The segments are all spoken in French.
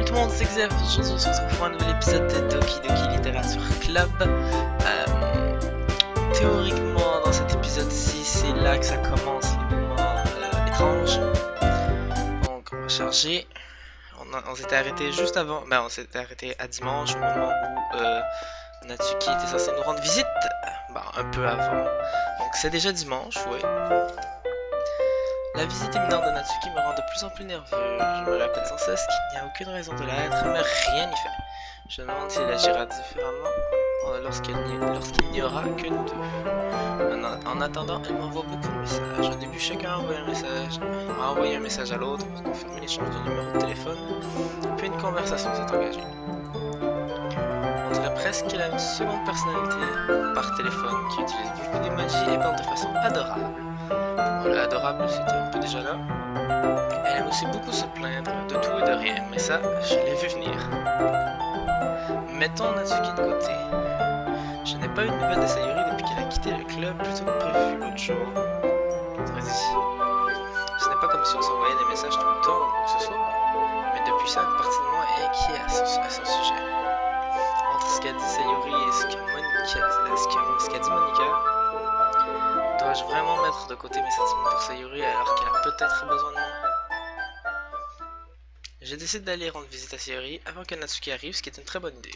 tout le monde, c'est Xef. Aujourd'hui, on se retrouve pour un nouvel épisode de Doki Doki Literature Club. Théoriquement, dans cet épisode-ci, c'est là que ça commence les moments étranges. Donc, on va charger. On s'était arrêté juste avant. Ben, on s'était arrêté à dimanche, au moment où Natsuki était censé nous rendre visite. Ben, un peu avant. Donc, c'est déjà dimanche, oui. La visite imminente de Natsuki me rend de plus en plus nerveux. Je me répète sans cesse qu'il n'y a aucune raison de l'être, mais rien n'y fait. Je me demande s'il agira différemment lorsqu'il n'y aura que nous deux. En attendant, elle m'envoie beaucoup de messages. Au début, chacun m'a envoyé un message à l'autre pour confirmer l'échange de numéro de téléphone. Puis une conversation s'est engagée. On dirait presque qu'elle a une seconde personnalité par téléphone qui utilise beaucoup d'emojis et parle de façon adorable. Voilà, adorable, c'était un peu déjà là. Elle aime aussi beaucoup se plaindre de tout et de rien, mais ça, je l'ai vu venir. Mettons Natsuki de côté. Je n'ai pas eu de nouvelles de Sayori depuis qu'elle a quitté le club plus tôt que prévu l'autre jour. Ce n'est pas comme si on s'envoyait des messages tout le temps ou quoi que ce soit, mais depuis ça, une partie de moi est inquiète à son sujet. Entre ce qu'a dit Sayori et ce qu'a dit Monica, dois-je vraiment mettre de côté mes sentiments pour Sayori alors qu'elle a peut-être besoin de moi? J'ai décidé d'aller rendre visite à Sayori avant que Natsuki arrive, ce qui est une très bonne idée.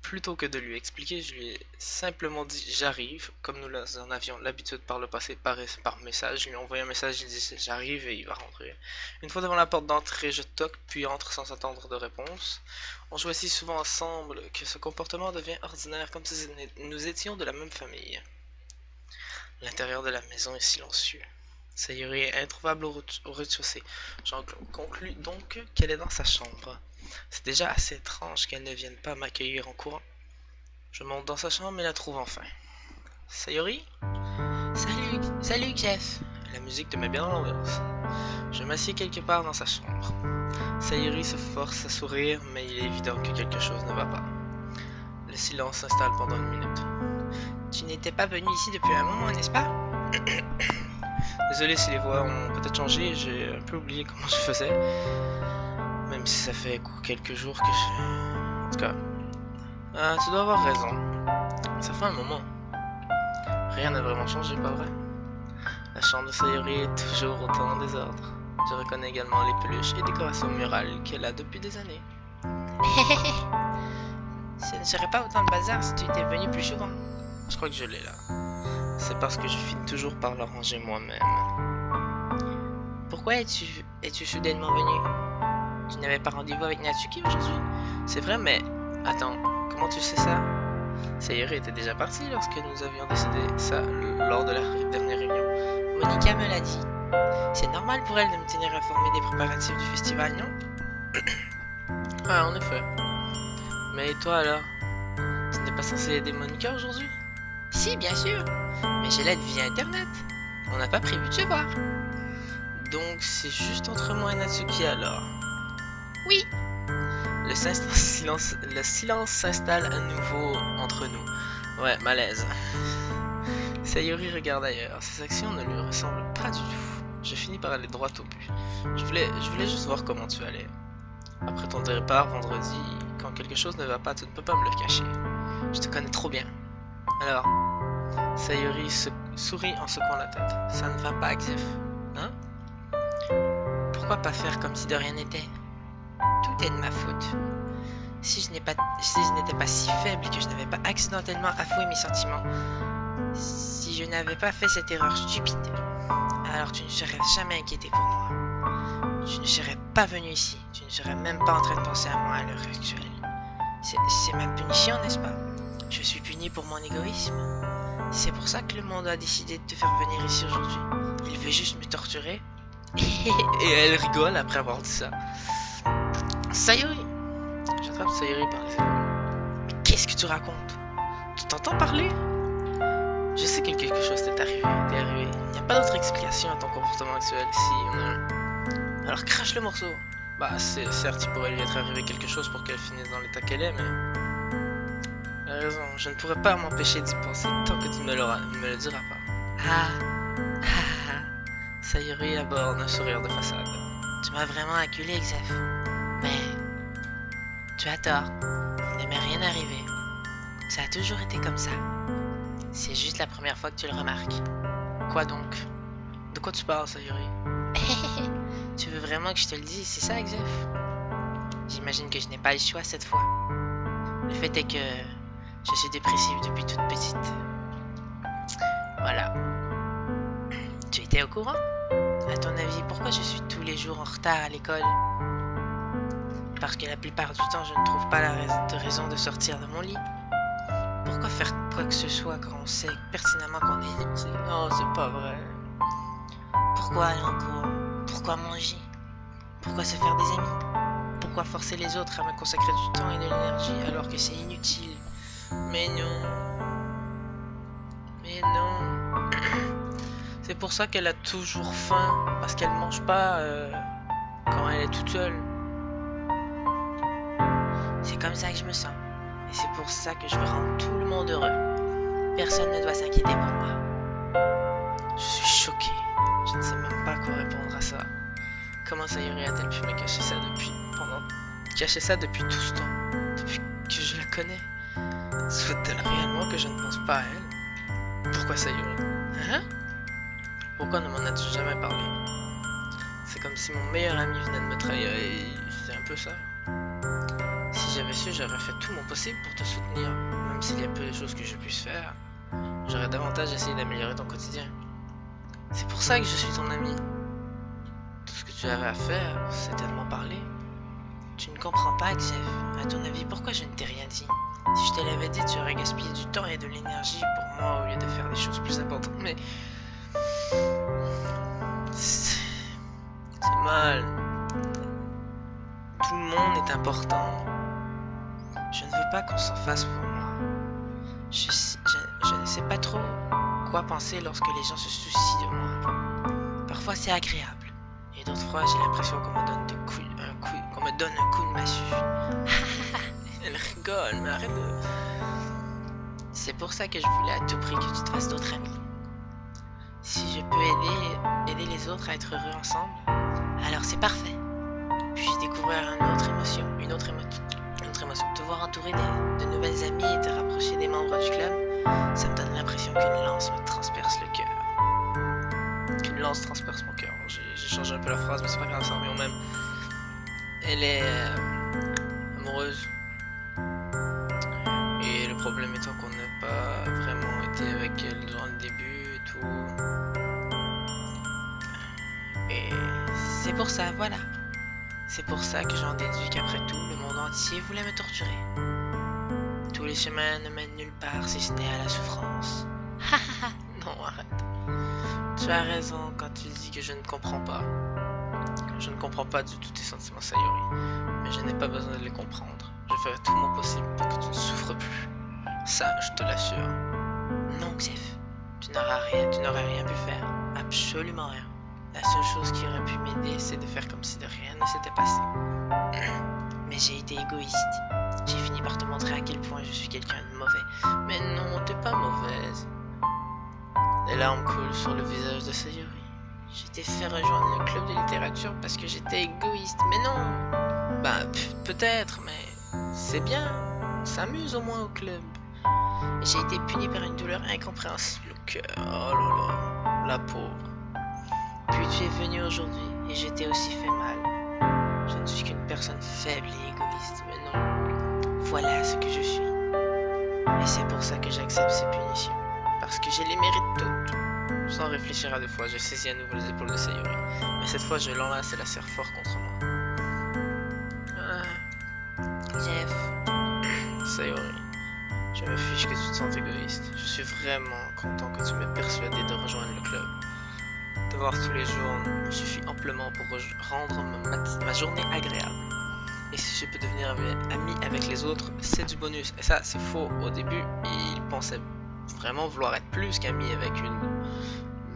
Plutôt que de lui expliquer, je lui ai simplement dit j'arrive, comme nous en avions l'habitude par le passé par message. Je lui ai envoyé un message, il dit j'arrive et il va rentrer. Une fois devant la porte d'entrée, je toque puis entre sans attendre de réponse. On joue si souvent ensemble que ce comportement devient ordinaire, comme si nous étions de la même famille. L'intérieur de la maison est silencieux. Sayori est introuvable au rez-de-chaussée. J'en conclus donc qu'elle est dans sa chambre. C'est déjà assez étrange qu'elle ne vienne pas m'accueillir en courant. Je monte dans sa chambre et la trouve enfin. Sayori? Salut Jeff. La musique te met bien dans l'ambiance. Je m'assieds quelque part dans sa chambre. Sayori se force à sourire, mais il est évident que quelque chose ne va pas. Le silence s'installe pendant une minute. Tu n'étais pas venu ici depuis un moment, n'est-ce pas? Désolé si les voix ont peut-être changé, j'ai un peu oublié comment je faisais. Même si ça fait quelques jours que je... En tout cas... tu dois avoir raison. Ça fait un moment. Rien n'a vraiment changé, pas vrai? La chambre de Sayori est toujours autant en désordre. Je reconnais également les peluches et décorations murales qu'elle a depuis des années. Ce ne serait pas autant de bazar si tu étais venu plus souvent. Je crois que je l'ai là. C'est parce que je finis toujours par le ranger moi-même. Pourquoi es-tu soudainement venu? Tu n'avais pas rendez-vous avec Natsuki aujourd'hui? C'est vrai, mais... Attends, comment tu sais ça? Sayori était déjà partie lorsque nous avions décidé ça lors de la dernière réunion. Monica me l'a dit. C'est normal pour elle de me tenir informé des préparatifs du festival, non? Ah, en effet. Mais toi alors? Tu n'es pas censé aider Monica aujourd'hui? Si, bien sûr. Mais je l'aide via internet. On n'a pas prévu de se voir. Donc c'est juste entre moi et Natsuki alors? Oui. Le silence s'installe à nouveau entre nous. Ouais, malaise. Sayori regarde ailleurs. Ses actions ne lui ressemblent pas du tout. Je finis par aller droit au but. Je voulais juste voir comment tu allais. Après ton départ vendredi, quand quelque chose ne va pas, tu ne peux pas me le cacher. Je te connais trop bien. Alors, Sayori sourit en secouant la tête. Ça ne va pas, Xef. Hein? Pourquoi pas faire comme si de rien n'était? Tout est de ma faute. Si je n'étais pas si faible que je n'avais pas accidentellement avoué mes sentiments, si je n'avais pas fait cette erreur stupide, alors tu ne serais jamais inquiété pour moi. Tu ne serais pas venu ici. Tu ne serais même pas en train de penser à moi à l'heure actuelle. C'est ma punition, n'est-ce pas? Je suis puni pour mon égoïsme. C'est pour ça que le monde a décidé de te faire venir ici aujourd'hui. Il veut juste me torturer. Et elle rigole après avoir dit ça. Sayori! J'attrape Sayori par les épaules. Mais qu'est-ce que tu racontes? Tu t'entends parler? Je sais que quelque chose t'est arrivé. Il n'y a pas d'autre explication à ton comportement actuel si on a un... Alors crache le morceau. Bah certes il pourrait lui être arrivé quelque chose pour qu'elle finisse dans l'état qu'elle est, mais... Elle a raison, je ne pourrais pas m'empêcher d'y penser tant que tu ne me le diras pas. Sayori aborde un sourire de façade. Tu m'as vraiment acculé, Xef. Mais Tu as tort. Il ne m'est rien arrivé. Ça a toujours été comme ça. C'est juste la première fois que tu le remarques. Quoi donc? De quoi tu parles, Sayuri? Tu veux vraiment que je te le dise, c'est ça, Xef? J'imagine que je n'ai pas le choix cette fois. Le fait est que je suis dépressive depuis toute petite. Voilà. Tu étais au courant? À ton avis, pourquoi je suis tous les jours en retard à l'école? Parce que la plupart du temps, je ne trouve pas de raison de sortir de mon lit. Pourquoi faire quoi que ce soit quand on sait pertinemment qu'on est inutile? Non, c'est pas vrai. Pourquoi aller en cours? Pourquoi manger? Pourquoi se faire des amis? Pourquoi forcer les autres à me consacrer du temps et de l'énergie alors que c'est inutile? Mais non. Mais non. C'est pour ça qu'elle a toujours faim, parce qu'elle mange pas quand elle est toute seule. C'est comme ça que je me sens. Et c'est pour ça que je veux rendre tout le monde heureux. Personne ne doit s'inquiéter pour moi. Je suis choquée. Je ne sais même pas quoi répondre à ça. Comment Sayuri a-t-elle pu me cacher ça depuis tout ce temps? Depuis que je la connais? Souhaite-t-elle réellement que je ne pense pas à elle? Pourquoi Sayuri? Hein? Pourquoi ne m'en as-tu jamais parlé? C'est comme si mon meilleur ami venait de me trahir et c'est un peu ça. Si j'avais su, j'aurais fait tout mon possible pour te soutenir. Même s'il y a peu de choses que je puisse faire, j'aurais davantage essayé d'améliorer ton quotidien. C'est pour ça que je suis ton ami. Tout ce que tu avais à faire, c'était de m'en parler. Tu ne comprends pas, Xef. À ton avis, pourquoi je ne t'ai rien dit? Si je te l'avais dit, tu aurais gaspillé du temps et de l'énergie pour moi au lieu de faire des choses plus importantes. Mais... c'est mal. Tout le monde est important. Je ne veux pas qu'on s'en fasse pour moi. Je ne sais pas trop quoi penser lorsque les gens se soucient de moi. Parfois c'est agréable. Et d'autres fois j'ai l'impression qu'on me donne un coup de massue. Elle rigole, mais arrête de... C'est pour ça que je voulais à tout prix que tu te fasses d'autres amis. Si je peux aider les autres à être heureux ensemble, alors c'est parfait. Puis découvrir une autre émotion. Te voir entouré de nouvelles amies et te rapprocher des membres du club, ça me donne l'impression qu'une lance me transperce le cœur. Qu'une lance transperce mon cœur. J'ai changé un peu la phrase, mais c'est pas grave, ça revient au même. Elle est amoureuse. Et le problème étant qu'on n'a pas vraiment été avec elle dans le début et tout. Et c'est pour ça, voilà. C'est pour ça que j'en déduis qu'après tout, le monde entier voulait me torturer. Tous les chemins ne mènent nulle part si ce n'est à la souffrance. Non, arrête. Tu as raison quand tu dis que je ne comprends pas. Je ne comprends pas du tout tes sentiments, Sayuri. Mais je n'ai pas besoin de les comprendre. Je ferai tout mon possible pour que tu ne souffres plus. Ça, je te l'assure. Non, Xef. Tu n'aurais rien pu faire. Absolument rien. La seule chose qui aurait pu m'aider, c'est de faire comme si de rien ne s'était passé. Mais j'ai été égoïste. J'ai fini par te montrer à quel point je suis quelqu'un de mauvais. Mais non, t'es pas mauvaise. Les larmes coulent sur le visage de Sayuri. Je t'ai fait rejoindre le club de littérature parce que j'étais égoïste. Mais non. Bah, peut-être, mais c'est bien. On s'amuse au moins au club. Et j'ai été puni par une douleur incompréhensible au cœur. Oh là là, la pauvre. Puis tu es venu aujourd'hui et je t'ai aussi fait mal. Je ne suis qu'une personne faible et égoïste, mais non. Voilà ce que je suis. Et c'est pour ça que j'accepte ces punitions. Parce que je les mérite toutes. Sans réfléchir à deux fois, je saisis à nouveau les épaules de Sayuri. Mais cette fois, je l'enlace et la serre fort contre moi. Jeff. Sayuri. Je me fiche que tu te sens égoïste. Je suis vraiment content que tu m'aies persuadé de rejoindre le club. Te voir tous les jours me suffit amplement pour rendre ma journée agréable. Et si je peux devenir ami avec les autres, c'est du bonus. Et ça, c'est faux. Au début, il pensait vraiment vouloir être plus qu'ami avec une.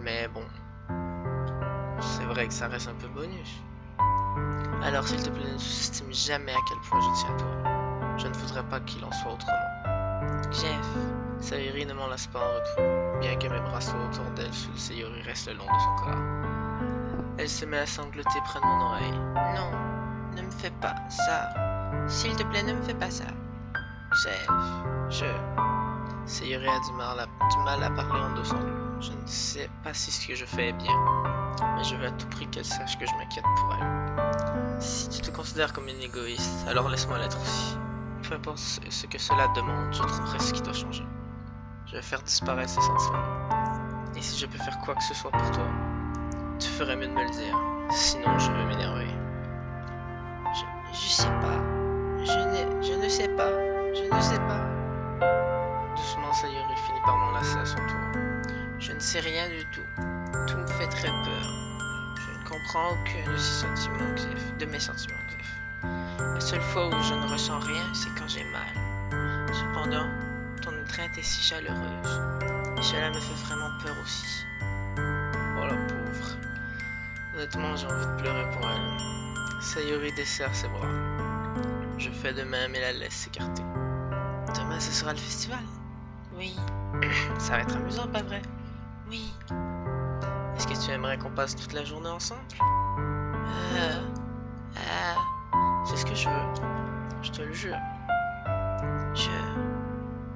Mais bon, c'est vrai que ça reste un peu bonus. Alors s'il te plaît, ne sous-estime jamais à quel point je tiens à toi. Je ne voudrais pas qu'il en soit autrement. Jeff. Sayuri ne m'en laisse pas en retour, bien que mes bras soient autour d'elle, Sayuri reste le long de son corps. Elle se met à sangloter près de mon oreille. Non, ne me fais pas ça. S'il te plaît, ne me fais pas ça. Sayuri a du mal à parler en deux sanglots. Je ne sais pas si ce que je fais est bien, mais je veux à tout prix qu'elle sache que je m'inquiète pour elle. Si tu te considères comme une égoïste, alors laisse-moi l'être aussi. Peu importe ce que cela demande, je trouverai ce qui doit changer. Je vais faire disparaître ces sentiments. Et si je peux faire quoi que ce soit pour toi, tu ferais mieux de me le dire. Sinon, je vais m'énerver. Je sais pas. Je ne sais pas. Je ne sais pas. Doucement, Sayuri finit par m'enlacer à son tour. Je ne sais rien du tout. Tout me fait très peur. Je ne comprends aucun de mes sentiments griefs. La seule fois où je ne ressens rien, c'est quand j'ai mal. Cependant, ton étreinte est si chaleureuse. Et cela me fait vraiment peur aussi. Oh la pauvre. Honnêtement, j'ai envie de pleurer pour elle. Sayuri desserre ses bras. Je fais de même et la laisse s'écarter. Demain, ce sera le festival. Oui. Ça va être amusant, pas vrai? Oui. Est-ce que tu aimerais qu'on passe toute la journée ensemble? C'est ce que je veux. Je te le jure.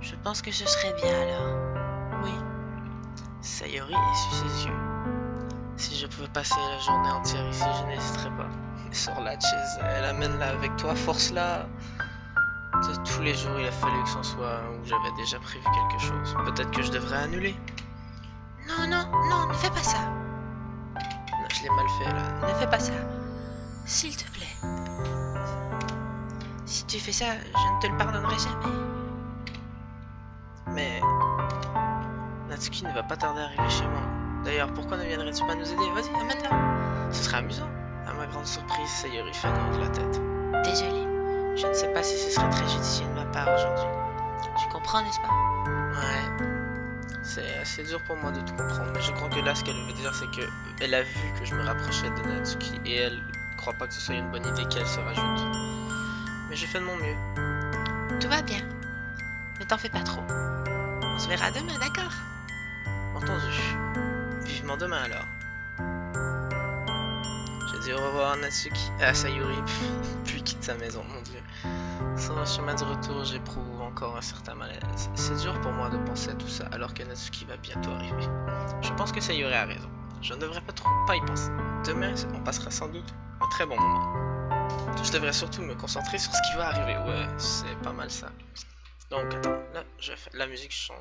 Je pense que ce serait bien alors. Oui. Sayuri essuie ses yeux. Si je pouvais passer la journée entière ici, je n'hésiterais pas. Sors-la de chez elle, amène-la avec toi, force-la. Tous les jours, il a fallu que c'en soit où j'avais déjà prévu quelque chose. Peut-être que je devrais annuler. Non, ne fais pas ça. Non, je l'ai mal fait là. Ne fais pas ça. S'il te plaît. Si tu fais ça, je ne te le pardonnerai jamais. Mais Natsuki ne va pas tarder à arriver chez moi. D'ailleurs, pourquoi ne viendrais-tu pas nous aider? Vas-y, amène-la. Ce serait amusant. À ma grande surprise, Sayuri fait un de la tête. Désolé. Je ne sais pas si ce serait très judicieux de ma part aujourd'hui. Tu comprends, n'est-ce pas? Ouais. C'est assez dur pour moi de tout comprendre, mais je crois que là, ce qu'elle veut dire, c'est que elle a vu que je me rapprochais de Natsuki et elle croit pas que ce soit une bonne idée qu'elle se rajoute. Mais je fais de mon mieux. Tout va bien. Ne t'en fais pas trop. On se verra demain, d'accord? Entendu. Vivement demain alors. Je dis au revoir à Natsuki, à Sayuri, puis quitte sa maison, mon dieu. Sur le chemin de retour, j'éprouve encore un certain malaise. C'est dur pour moi de penser à tout ça, alors que Natsuki va bientôt arriver. Je pense que Sayuri a raison. Je ne devrais pas y penser. Demain, on passera sans doute un très bon moment. Je devrais surtout me concentrer sur ce qui va arriver. Ouais, c'est pas mal ça. Donc, attends, là, la musique change.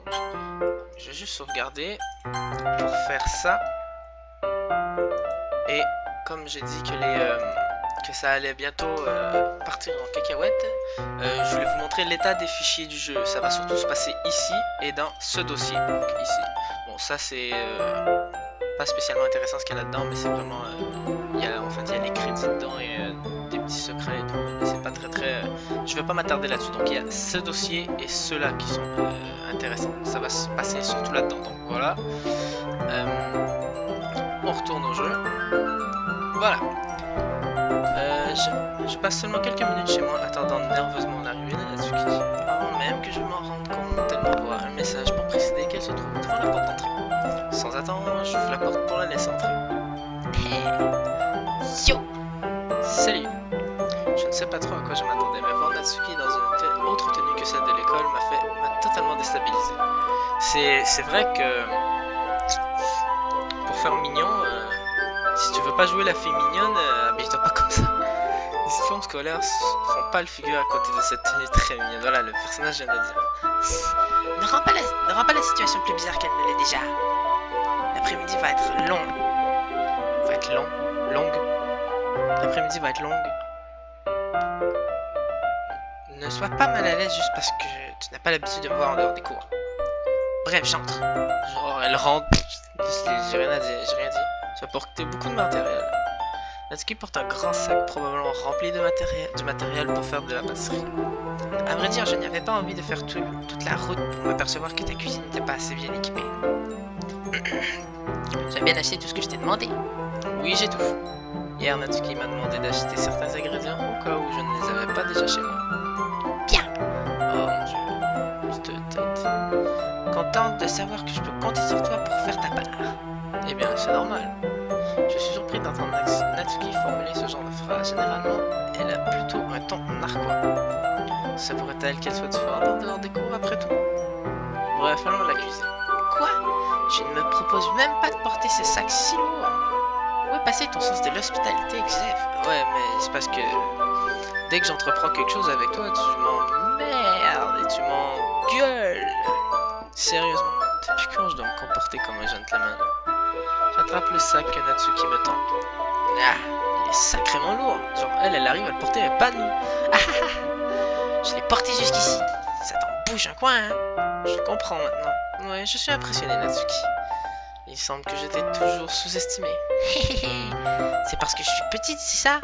Je vais juste sauvegarder pour faire ça. Et comme j'ai dit que ça allait bientôt partir en cacahuète, je voulais vous montrer l'état des fichiers du jeu. Ça va surtout se passer ici et dans ce dossier. Donc ici. Bon, ça c'est pas spécialement intéressant ce qu'il y a là-dedans, mais c'est vraiment... il y a les crédits dedans et des petits secrets et tout. Mais c'est pas très... je vais pas m'attarder là-dessus. Donc il y a ce dossier et ceux-là qui sont intéressants. Ça va se passer surtout là-dedans. Donc voilà. On retourne au jeu. Voilà. Je passe seulement quelques minutes chez moi, attendant nerveusement l'arrivée de Natsuki, avant même que je m'en rende compte. Elle m'envoie un message pour préciser qu'elle se trouve devant la porte d'entrée. Sans attendre, j'ouvre la porte pour la laisser entrer. Yo! Salut! Je ne sais pas trop à quoi je m'attendais, mais voir Natsuki dans une autre tenue que celle de l'école m'a totalement déstabilisé. C'est vrai que pour faire mignon, si tu veux pas jouer la fille mignonne, habille-toi pas comme ça. Les uniformes scolaires font pas le figure à côté de cette tenue très mignonne. Voilà, le personnage vient de dire. Ne rends pas la situation plus bizarre qu'elle ne l'est déjà. L'après-midi va être longue. L'après-midi va être longue. Ne sois pas mal à l'aise juste parce que tu n'as pas l'habitude de me voir en dehors des cours. Bref, j'entre. Genre, elle rentre. J'ai rien dit. Ça va porter beaucoup de matériel. Natsuki porte un grand sac probablement rempli de matériel pour faire de la pâtisserie. À vrai dire, je n'avais pas envie de faire toute la route pour m'apercevoir que ta cuisine n'était pas assez bien équipée. Tu as bien acheté tout ce que je t'ai demandé? Oui, j'ai tout. Hier, Natsuki m'a demandé d'acheter certains ingrédients au cas où je ne les avais pas déjà chez moi. Bien! Oh mon dieu, je te contente de savoir que je peux compter sur toi pour faire ta part. Eh bien, c'est normal. Je suis surpris d'entendre Natsuki formuler ce genre de phrase. Généralement, elle a plutôt un ton narquois. Ça pourrait-elle qu'elle soit différente en dehors des cours après tout? Bref, allons à la cuisine. Quoi? Je ne me propose même pas de porter ces sacs si lourds. Où est passé ton sens de l'hospitalité, Xef? Ouais, mais c'est parce que dès que j'entreprends quelque chose avec toi, tu m'emmerdes et tu m'engueules. Sérieusement, depuis quand je dois me comporter comme un gentleman? J'attrape le sac que Natsuki me tend. Ah, il est sacrément lourd. Genre, elle arrive à le porter, mais pas nous. Ah ah ah! Je l'ai porté jusqu'ici. Ça t'en bouge un coin, hein? Je comprends maintenant. Ouais, je suis impressionné, Natsuki. Il semble que je t'ai toujours sous-estimé. C'est parce que je suis petite, c'est ça?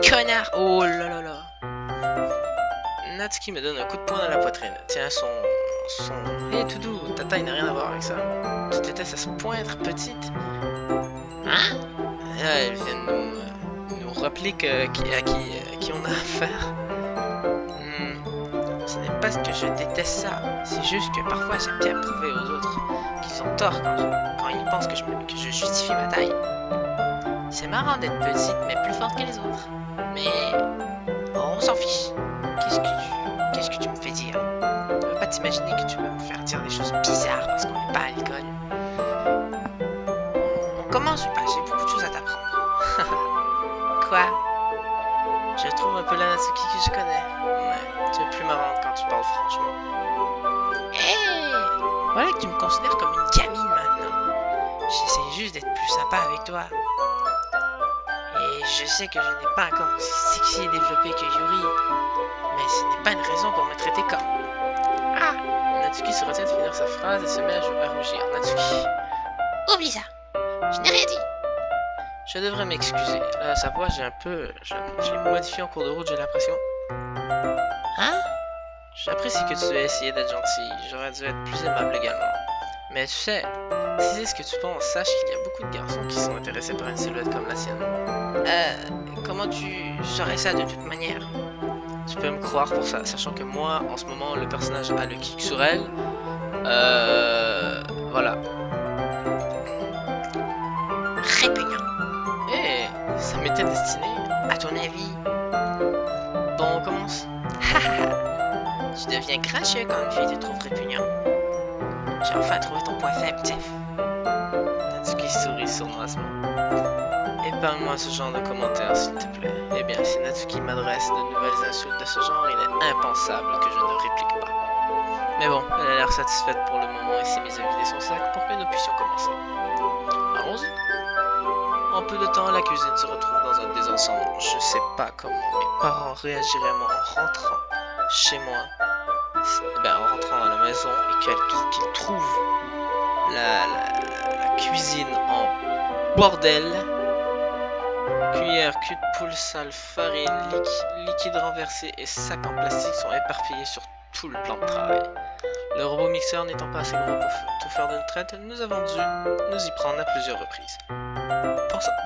Connard! Oh là là là. Natsuki me donne un coup de poing dans la poitrine. Tiens, Hé, tout doux, ta taille n'a rien à voir avec ça. Tu détestes à ce point être petite? Hein? Elle vient de nous rappeler à qui on a affaire. Ce n'est pas que je déteste ça. C'est juste que parfois j'aime bien prouver aux autres qu'ils ont tort quand ils pensent que je justifie ma taille. C'est marrant d'être petite mais plus forte que les autres. Mais on s'en fiche. Qu'est-ce que tu me fais dire? Tu ne peux pas t'imaginer que tu vas me faire dire des choses bizarres parce qu'on n'est pas à l'école. On commence ou pas? J'ai beaucoup de choses à t'apprendre. Quoi? Je trouve un peu la Natsuki que je connais. Ouais, tu es plus marrante quand tu parles franchement. Hey! Voilà que tu me considères comme une gamine maintenant. J'essaie juste d'être plus sympa avec toi. Et je sais que je n'ai pas encore aussi sexy et développé que Yuri. Mais ce n'est pas une raison pour me traiter comme... Ah! Natsuki se retient de finir sa phrase et se met à rougir. Natsuki. Oublie ça! Je n'ai rien dit! Je devrais m'excuser. Sa voix, je l'ai modifiée en cours de route, j'ai l'impression. Hein? J'apprécie que tu aies essayé d'être gentil. J'aurais dû être plus aimable également. Mais tu sais, si c'est ce que tu penses, sache qu'il y a beaucoup de garçons qui sont intéressés par une silhouette comme la sienne. Comment tu saurais ça de toute manière? Tu peux me croire pour ça, sachant que moi, en ce moment, le personnage a le kick sur elle. Voilà. Répugnant. Ça m'était destiné. À ton avis? Bon, on commence. Tu deviens gracieux quand une fille te trouve répugnant. J'ai enfin trouvé ton point faible, Jeff. Natsuki sourit sournoisement. Épargne-moi ce genre de commentaires, s'il te plaît. Eh bien, si Natsuki m'adresse de nouvelles insultes de ce genre, il est impensable que je ne réplique pas. Mais bon, elle a l'air satisfaite pour le moment et s'est mise à vider son sac pour que nous puissions commencer. Allons-y. En peu de temps, la cuisine se retrouve dans un désensemble. Je sais pas comment mes parents réagiraient en rentrant chez moi. En rentrant à la maison et qu'ils trouvent la cuisine en bordel. Cuillère, cul de poule sale, farine, liquide renversé et sacs en plastique sont éparpillés sur tout le plan de travail. Le robot mixeur n'étant pas assez gros pour tout faire d'une traite, nous avons dû nous y prendre à plusieurs reprises.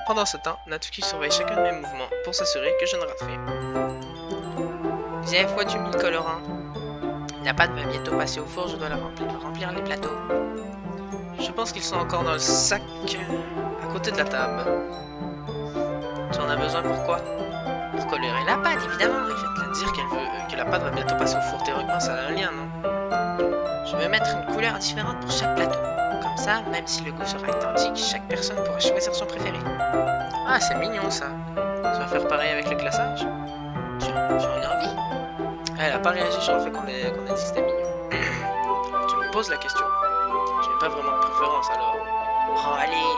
Pendant ce temps, Natsuki surveille chacun de mes mouvements pour s'assurer que je ne rate rien. Jeff, vois-tu mis le colorant? La pâte va bientôt passer au four, je dois remplir les plateaux. Je pense qu'ils sont encore dans le sac à côté de la table. Tu en as besoin pourquoi? Pour colorer la pâte, évidemment. Il fait de dire qu'elle veut que la pâte va bientôt passer au four. Théoriquement, ça a un lien, non? Je vais mettre une couleur différente pour chaque plateau. Comme ça, même si le goût sera identique, chaque personne pourra choisir son préféré. Ah, c'est mignon ça. Tu vas faire pareil avec le glaçage? Tu en as envie? Elle a pas réagi sur le fait qu'on a dit que c'était mignon. Tu me poses la question. Je n'ai pas vraiment de préférence alors. Oh allez,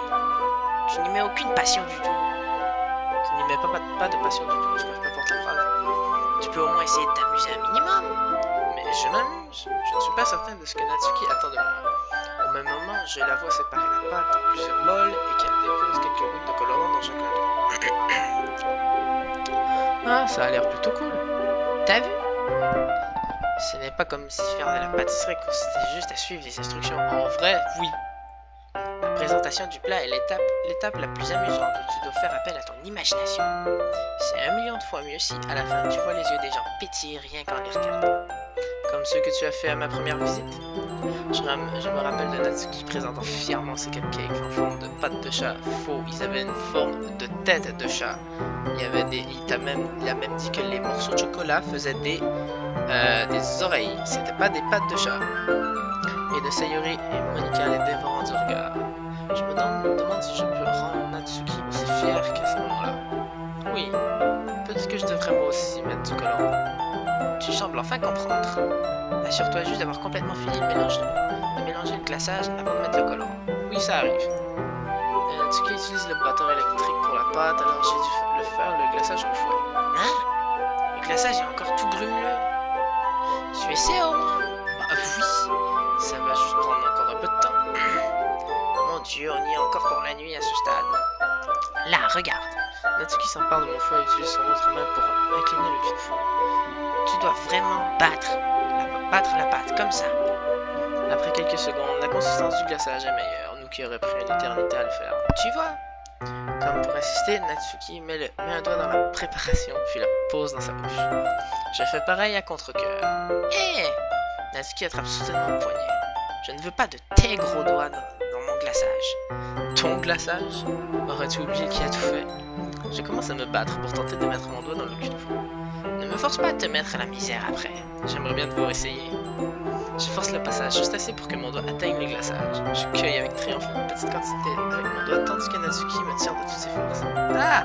tu n'y mets aucune passion du tout. Tu n'y mets pas de passion du tout, je ne pas pour ta phrase. Tu peux au moins essayer de t'amuser un minimum. Mais je m'amuse. Je ne suis pas certain de ce que Natsuki attend de moi. Au même moment, je la vois séparer la pâte en plusieurs bols et qu'elle dépose quelques gouttes de colorant dans chacun d'eux. Ah, ça a l'air plutôt cool. T'as vu? Ce n'est pas comme si faire de la pâtisserie consistait juste à suivre les instructions. En vrai, oui. La présentation du plat est l'étape la plus amusante où tu dois faire appel à ton imagination. C'est 1 million de fois mieux si, à la fin, tu vois les yeux des gens pétiller rien qu'en les regardant. comme ceux que tu as fait à ma première visite. Je me rappelle de Natsuki présentant fièrement ses cupcakes en forme de patte de chat. Faux, ils avaient une forme de tête de chat. Il a même dit que les morceaux de chocolat faisaient des oreilles. C'était pas des pattes de chat. Et de Sayori et Monica les dévorant du regard. Je me demande si je peux rendre Natsuki aussi fier qu'à ce moment-là. Oui, peut-être que je devrais moi aussi mettre du colorant. Tu sembles enfin comprendre. Assure-toi juste d'avoir complètement fini de mélanger le glaçage avant de mettre le colorant. Oui, ça arrive. Natsuki utilise le batteur électrique pour la pâte, alors j'ai dû le faire le glaçage au fouet. Hein? Le glaçage est encore tout grumuleux. Tu essaies au moins? Bah oui, ça va juste prendre encore un peu de temps. Mon Dieu, on y est encore pour la nuit à ce stade. Là, regarde. Natsuki s'empare de mon fouet et utilise son autre main pour incliner le cul de four. Tu dois vraiment battre la pâte, comme ça. Après quelques secondes, la consistance du glaçage est meilleure, nous qui aurait pris une éternité à le faire. Tu vois? Comme pour insister, Natsuki met un doigt dans la préparation, puis la pose dans sa bouche. Je fais pareil à contre-cœur. Hé! Natsuki attrape soudainement mon poignet. Je ne veux pas de tes gros doigts dans mon glaçage. Ton glaçage? Aurais-tu oublié qui a tout fait? Je commence à me battre pour tenter de mettre mon doigt dans le cul de four. Ne me force pas à te mettre à la misère après. J'aimerais bien devoir essayer. Je force le passage juste assez pour que mon doigt atteigne le glaçage. Je cueille avec triomphe une petite quantité avec mon doigt tandis que Natsuki me tire de toutes ses forces. Ah!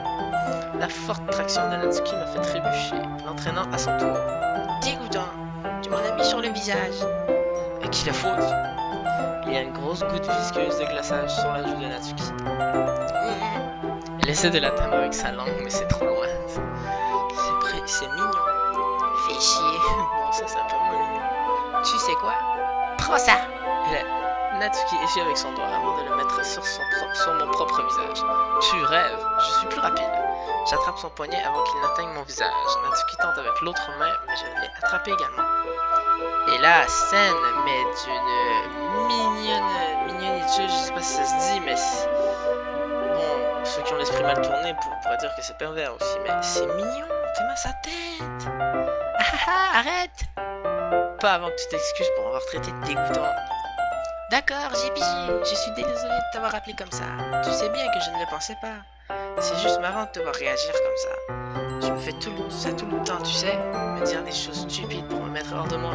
La forte traction de Natsuki m'a fait trébucher, l'entraînant à son tour. Dégoûtant! Tu m'en as mis sur le visage. À qui la faute? Il y a une grosse goutte visqueuse de glaçage sur la joue de Natsuki. Elle essaie de l'atteindre avec sa langue, mais c'est trop loin. C'est mignon. Fais chier. Bon, ça c'est un peu moins mignon. Tu sais quoi? Prends ça! Natsuki essuie avec son doigt avant de le mettre sur mon propre visage. Tu rêves, je suis plus rapide. J'attrape son poignet avant qu'il n'atteigne mon visage. Natsuki tente avec l'autre main, mais je l'ai attrapé également. Et la scène, mais d'une mignonitude, je sais pas si ça se dit, mais bon, ceux qui ont l'esprit mal tourné pourraient dire que c'est pervers aussi, mais c'est mignon, fais-moi sa tête. Ah, arrête. Pas avant que tu t'excuses pour m'avoir traité de dégoûtant. D'accord, j'ai pigé. Je suis désolé de t'avoir appelé comme ça. Tu sais bien que je ne le pensais pas. C'est juste marrant de te voir réagir comme ça. Tu me fais ça tout le temps, tu sais. Me dire des choses stupides pour me mettre hors de moi.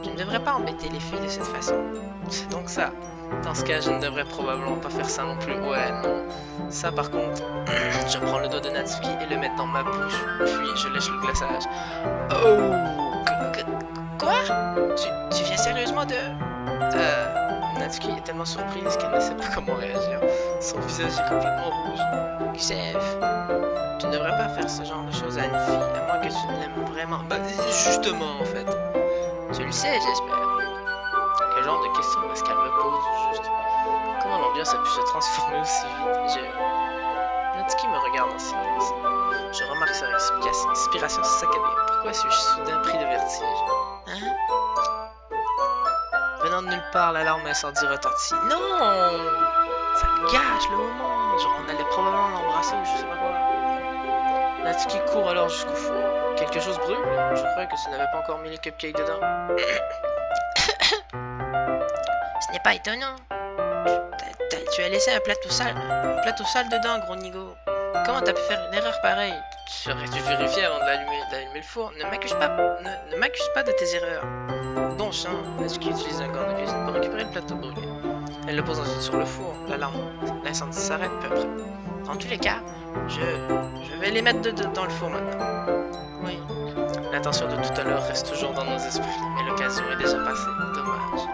Je ne devrais pas embêter les filles de cette façon. C'est donc ça. Dans ce cas, je ne devrais probablement pas faire ça non plus. Ouais, non. Ça par contre, je prends le doigt de Natsuki et le mets dans ma bouche. Puis je lèche le glaçage. Oh! Quoi? Tu viens sérieusement de... Natsuki est tellement surprise qu'elle ne sait pas comment réagir. Son visage est complètement rouge. Xev, tu ne devrais pas faire ce genre de choses à une fille, à moins que tu ne l'aimes vraiment. Bah, justement, en fait. Tu le sais, j'espère. Quel genre de questions est-ce qu'elle me pose, juste? Comment l'ambiance a pu se transformer aussi vite? Natsuki me regarde en silence. Je remarque sa respiration saccadée. Pourquoi suis-je soudain pris de vertige? Hein? Venant de nulle part, l'alarme incendie retentit. Non! Ça me gâche le moment. Genre, on allait probablement l'embrasser ou je sais pas quoi. Natsuki court alors jusqu'au four. Quelque chose brûle? Je crois que tu n'avais pas encore mis les cupcakes dedans. Ce n'est pas étonnant. Tu as laissé un plateau sale dedans, gros nigo. Comment t'as pu faire une erreur pareille? Tu aurais dû vérifier avant d'allumer le four. Ne m'accuse pas de tes erreurs. Bon sang, Natsuki utilise un gant de cuisine pour récupérer le plateau brûlé. Elle le pose ensuite sur le four. L'incendie s'arrête peu après. Dans tous les cas, je vais les mettre dans le four maintenant. Oui. L'intention de tout à l'heure reste toujours dans nos esprits, mais l'occasion est déjà passée. Dommage.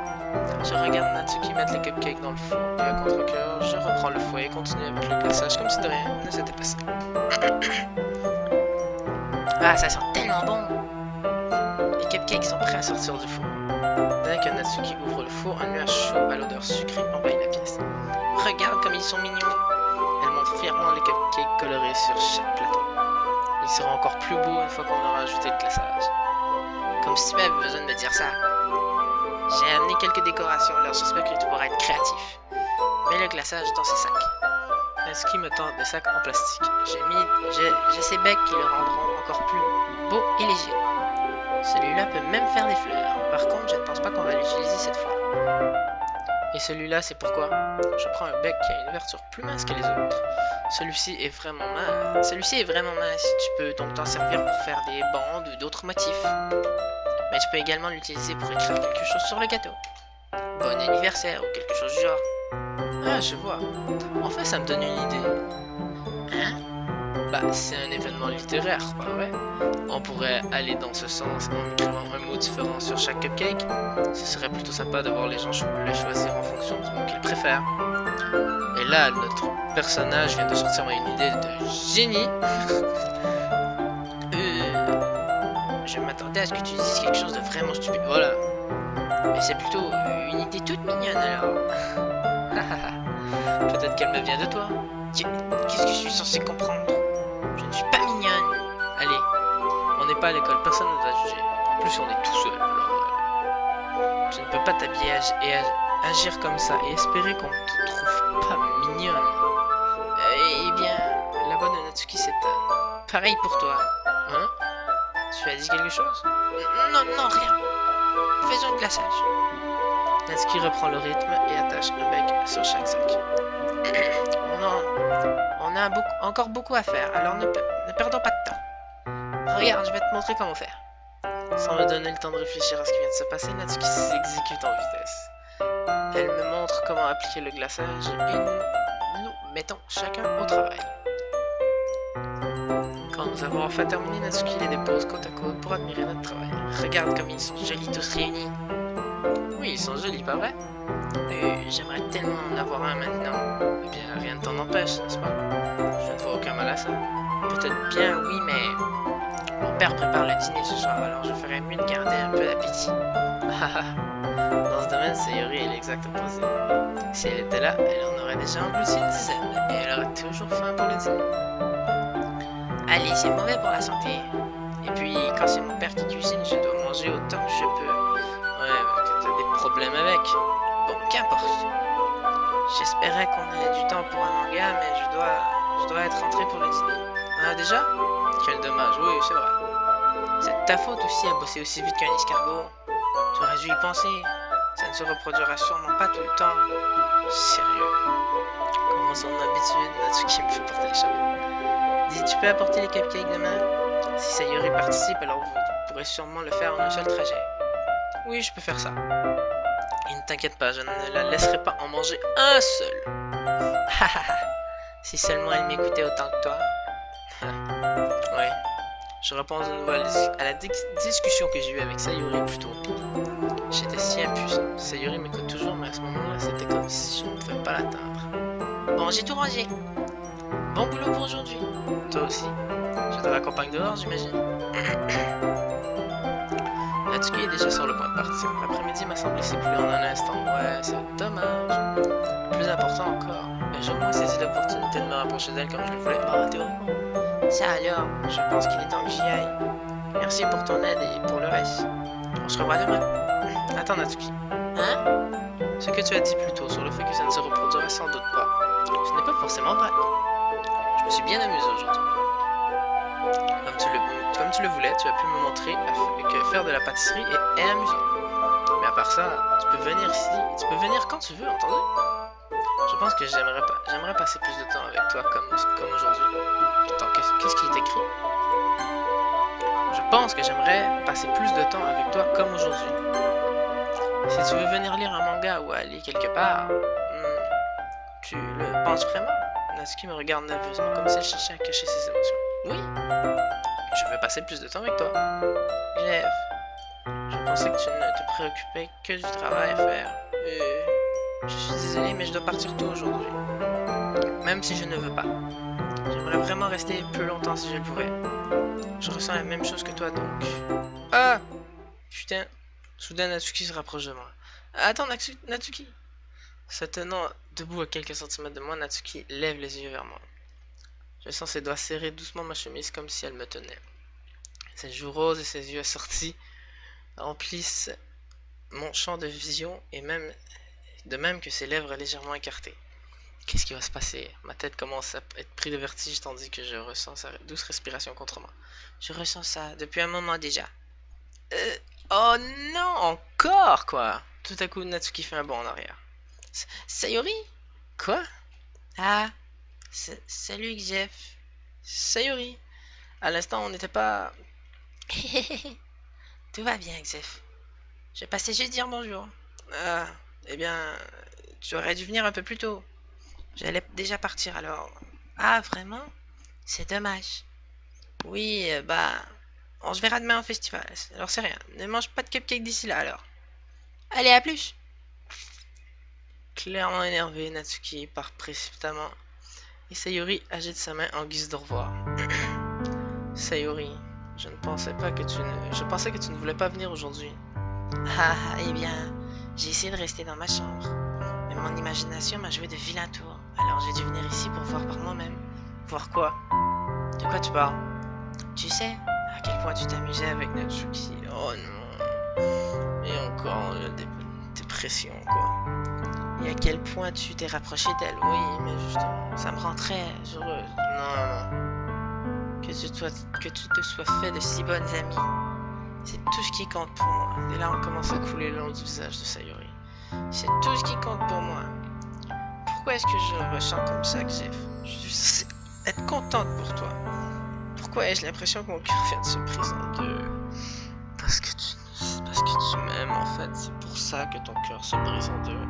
Je regarde Natsuki mettre les cupcakes dans le four, puis à contre-cœur, je reprends le fouet et continue avec le glaçage comme si de rien ne s'était passé. Ah, ça sent tellement bon! Les cupcakes sont prêts à sortir du four. Dès que Natsuki ouvre le four, un nuage chaud à l'odeur sucrée envahit la pièce. Regarde comme ils sont mignons! Elle montre fièrement les cupcakes colorés sur chaque plateau. Ils seront encore plus beaux une fois qu'on aura ajouté le glaçage. Comme si tu avais besoin de me dire ça. J'ai amené quelques décorations, alors j'espère que tu pourras être créatif. Mets le glaçage dans ces sacs. Natsuki me tend des sacs en plastique. J'ai ces becs qui le rendront encore plus beau et léger. Celui-là peut même faire des fleurs. Par contre, je ne pense pas qu'on va l'utiliser cette fois. Et celui-là, c'est pourquoi je prends un bec qui a une ouverture plus mince que les autres. Celui-ci est vraiment mince. Tu peux donc t'en servir pour faire des bandes ou d'autres motifs. Mais tu peux également l'utiliser pour écrire quelque chose sur le gâteau. Bon anniversaire ou quelque chose du genre. Ah, je vois. En fait, ça me donne une idée. Hein? Bah, c'est un événement littéraire, pas vrai? On pourrait aller dans ce sens en écrivant un mot différent sur chaque cupcake. Ce serait plutôt sympa de voir les gens le choisir en fonction du mot qu'ils préfèrent. Et là, notre personnage vient de sortir une idée de génie. Je m'attendais à ce que tu dises quelque chose de vraiment stupide. Voilà. Mais c'est plutôt une idée toute mignonne alors. Peut-être qu'elle me vient de toi. Qu'est-ce que je suis censé comprendre? Je ne suis pas mignonne. Allez, on n'est pas à l'école, personne ne nous a jugé. En plus, on est tout seul. Alors, tu ne peux pas t'habiller et agir comme ça et espérer qu'on ne te trouve pas mignonne. Eh bien, la voix de Natsuki s'éteint. Pareil pour toi. Hein? Tu as dit quelque chose? Non, rien. Faisons le glaçage. Natsuki reprend le rythme et attache un bec sur chaque sac. On a encore beaucoup à faire, alors ne perdons pas de temps. Regarde, je vais te montrer comment faire. Sans me donner le temps de réfléchir à ce qui vient de se passer, Natsuki s'exécute en vitesse. Elle me montre comment appliquer le glaçage et nous mettons chacun au travail. Quand nous avons enfin terminé, Natsuki les dépose côte à côte pour admirer notre travail. Regarde comme ils sont jolis tous réunis. Oui, ils sont jolis, pas vrai? J'aimerais tellement en avoir un maintenant. Eh bien, rien ne t'en empêche, n'est-ce pas? Je ne vois aucun mal à ça. Peut-être bien, oui, mais mon père prépare le dîner ce soir, alors je ferais mieux de garder un peu d'appétit. Dans ce domaine, Sayori est l'exact opposé. Si elle était là, elle en aurait déjà englouti une dizaine, et elle aurait toujours faim pour le dîner. Allez, c'est mauvais pour la santé. Et puis, quand c'est mon père qui cuisine, je dois manger autant que je peux. Ouais, t'as des problèmes avec. Bon, qu'importe. J'espérais qu'on ait du temps pour un manga, mais je dois être rentré pour le dîner. Ah, déjà? Quel dommage, oui, c'est vrai. C'est ta faute aussi à bosser aussi vite qu'un escargot. Tu aurais dû y penser. Ça ne se reproduira sûrement pas tout le temps. Sérieux. Comment son habitude, Natsuki me fait porter les chapeaux. Dis, tu peux apporter les cupcakes demain? Si Sayori participe, alors vous pourrez sûrement le faire en un seul trajet. Oui, je peux faire ça. Et ne t'inquiète pas, je ne la laisserai pas en manger un seul. Si seulement elle m'écoutait autant que toi. Ouais. Je repense de nouveau à la discussion que j'ai eue avec Sayori plus tôt. J'étais si impuissant. Sayori m'écoute toujours, mais à ce moment-là, c'était comme si je ne pouvais pas l'atteindre. Bon, j'ai tout rangé. Bon boulot pour aujourd'hui. Toi aussi. Je te raccompagne dehors, j'imagine. Natsuki est déjà sur le point de partir. L'après-midi m'a semblé s'écouler en un instant. Ouais, c'est dommage. Plus important encore, j'ai au moins saisi l'opportunité de me rapprocher d'elle comme je le voulais. Bah, théoriquement. Ça alors, je pense qu'il est temps que j'y aille. Merci pour ton aide et pour le reste. On se revoit demain. Attends, Natsuki. Hein? Ce que tu as dit plus tôt sur le fait que ça ne se reproduirait sans doute pas, ce n'est pas forcément vrai. Je me suis bien amusé aujourd'hui. Comme tu le voulais, tu as pu me montrer que faire de la pâtisserie est amusant. Mais à part ça, tu peux venir ici, tu peux venir quand tu veux, entendu? Je pense que j'aimerais passer plus de temps avec toi comme aujourd'hui. Attends, qu'est-ce qui est écrit? Je pense que j'aimerais passer plus de temps avec toi comme aujourd'hui. Si tu veux venir lire un manga ou aller quelque part, tu le penses vraiment? Natsuki me regarde nerveusement, comme si elle cherchait à cacher ses émotions. Oui, je veux passer plus de temps avec toi. Jeff, je pensais que tu ne te préoccupais que du travail à faire. Je suis désolé, mais je dois partir tôt aujourd'hui. Même si je ne veux pas. J'aimerais vraiment rester plus longtemps si je le pouvais. Je ressens la même chose que toi, donc... Ah! Putain. Soudain, Natsuki se rapproche de moi. Attends, Natsuki! Se tenant debout à quelques centimètres de moi, Natsuki lève les yeux vers moi. Je sens ses doigts serrer doucement ma chemise comme si elle me tenait. Ses joues roses et ses yeux assortis remplissent mon champ de vision et de même que ses lèvres légèrement écartées. Qu'est-ce qui va se passer? Ma tête commence à être prise de vertige tandis que je ressens sa douce respiration contre moi. Je ressens ça depuis un moment déjà. Oh non, encore quoi. Tout à coup, Natsuki fait un bond en arrière. Sayori? Quoi? Ah, salut Xef. Sayori. À l'instant, on n'était pas... Tout va bien, Xef. Je passais juste dire bonjour. Ah, eh bien, tu aurais dû venir un peu plus tôt. J'allais déjà partir alors. Ah, vraiment? C'est dommage. Oui, bah, on se verra demain au festival. Alors c'est rien. Ne mange pas de cupcake d'ici là alors. Allez, à plus! Clairement énervé, Natsuki part précipitamment et Sayori agite sa main en guise de revoir. Sayori, je pensais que tu ne voulais pas venir aujourd'hui. Ah, eh bien, j'ai essayé de rester dans ma chambre, mais mon imagination m'a joué de vilains tours. Alors j'ai dû venir ici pour voir par moi-même. Voir quoi? De quoi tu parles? Tu sais à quel point tu t'amusais avec Natsuki. Oh non. Et encore la dépression quoi. Et à quel point tu t'es rapproché d'elle. Oui, mais justement, ça me rend très heureuse. Non. Que tu te sois fait de si bonnes amies. C'est tout ce qui compte pour moi. Des larmes commencent à couler le long du visage de Sayori. C'est tout ce qui compte pour moi. Pourquoi est-ce que je ressens comme ça, Xef? Je suis censée être contente pour toi. Pourquoi ai-je l'impression que mon cœur vient de se briser en deux? Parce que tu m'aimes en fait. C'est pour ça que ton cœur se brise en deux.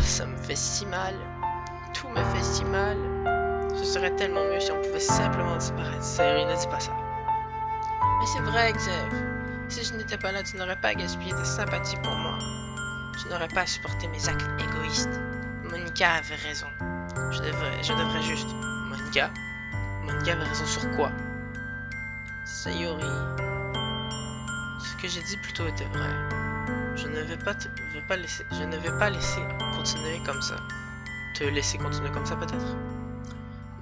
Ça me fait si mal. Tout me fait si mal. Ce serait tellement mieux si on pouvait simplement disparaître. Sayori, ne dis pas ça. Mais c'est vrai, Xef. Si je n'étais pas là, tu n'aurais pas gaspillé ta sympathie pour moi. Tu n'aurais pas supporté mes actes égoïstes. Monika avait raison. Je devrais juste... Monika avait raison sur quoi? Sayori... Ce que j'ai dit plus tôt était vrai. Je ne vais pas laisser continuer comme ça. Te laisser continuer comme ça peut-être.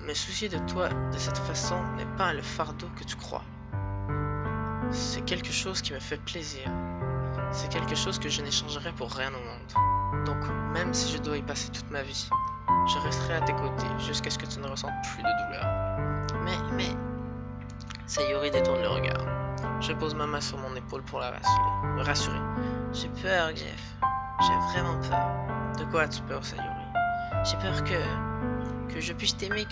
Me soucier de toi de cette façon n'est pas le fardeau que tu crois. C'est quelque chose qui me fait plaisir. C'est quelque chose que je n'échangerai pour rien au monde. Donc, même si je dois y passer toute ma vie, je resterai à tes côtés jusqu'à ce que tu ne ressentes plus de douleur. Mais... Sayori détourne le regard. Je pose ma main sur mon épaule pour me rassurer. J'ai peur, Jeff. J'ai vraiment peur. De quoi as-tu peur, Sayori? J'ai peur que je puisse t'aimer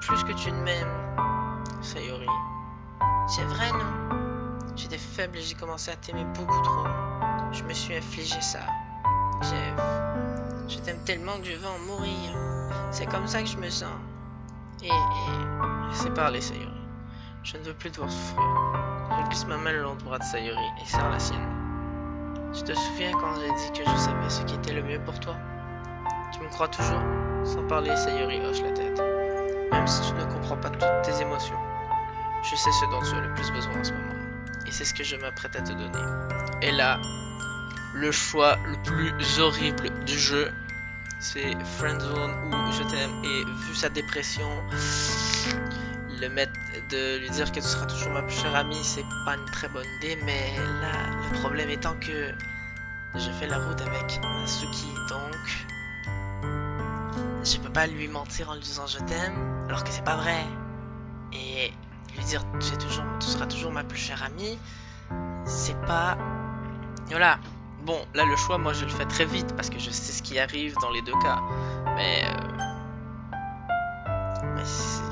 plus que tu ne m'aimes. Sayori. C'est vrai, non? J'étais faible et j'ai commencé à t'aimer beaucoup trop. Je me suis infligé ça. Jeff, je t'aime tellement que je veux en mourir. C'est comme ça que je me sens. Et... Laissez parler, Sayori. Je ne veux plus devoir souffrir. Je glisse ma main le long du bras de Sayori et serre la sienne. Tu te souviens quand j'ai dit que je savais ce qui était le mieux pour toi? Tu me crois toujours? Sans parler, Sayori hoche la tête. Même si tu ne comprends pas toutes tes émotions, je sais ce dont tu as le plus besoin en ce moment. Et c'est ce que je m'apprête à te donner. Et là, le choix le plus horrible du jeu, c'est Friendzone ou Je t'aime. Et vu sa dépression, de lui dire que tu seras toujours ma plus chère amie, c'est pas une très bonne idée. Mais là, le problème étant que je fais la route avec Natsuki, donc je peux pas lui mentir en lui disant je t'aime, alors que c'est pas vrai. Et lui dire tu seras toujours ma plus chère amie, c'est pas... Voilà. Bon, là le choix, moi je le fais très vite parce que je sais ce qui arrive dans les deux cas. Mais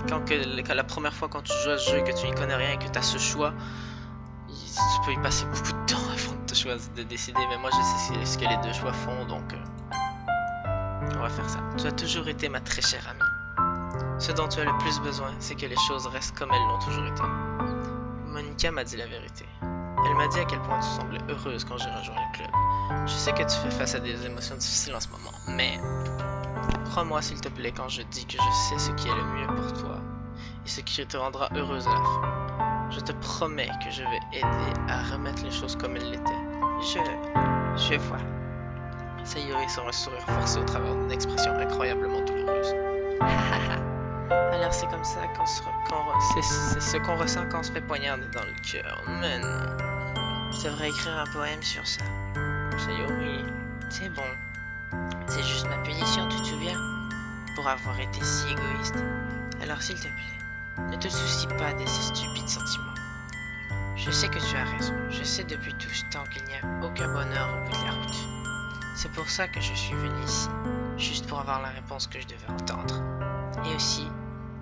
quand la première fois quand tu joues à ce jeu et que tu y connais rien et que tu as ce choix, tu peux y passer beaucoup de temps avant de décider. Mais moi je sais ce que les deux choix font, donc on va faire ça. Tu as toujours été ma très chère amie. Ce dont tu as le plus besoin, c'est que les choses restent comme elles l'ont toujours été. Monika m'a dit la vérité. Elle m'a dit à quel point tu semblais heureuse quand j'ai rejoint le club. Je sais que tu fais face à des émotions difficiles en ce moment, mais crois-moi s'il te plaît quand je dis que je sais ce qui est le mieux pour toi et ce qui te rendra heureuse à la fin. Je te promets que je vais aider à remettre les choses comme elles l'étaient. Je vois. Sayori sort un sourire forcé au travers d'une expression incroyablement douloureuse. Alors c'est comme ça c'est ce qu'on ressent quand on se fait poignarder dans le cœur. Mais non. Je devrais écrire un poème sur ça. Sayori, c'est bon. C'est juste ma punition, tu te souviens? Pour avoir été si égoïste. Alors s'il te plaît, ne te soucie pas de ces stupides sentiments. Je sais que tu as raison. Je sais depuis tout ce temps qu'il n'y a aucun bonheur au bout de la route. C'est pour ça que je suis venu ici, juste pour avoir la réponse que je devais entendre. Et aussi,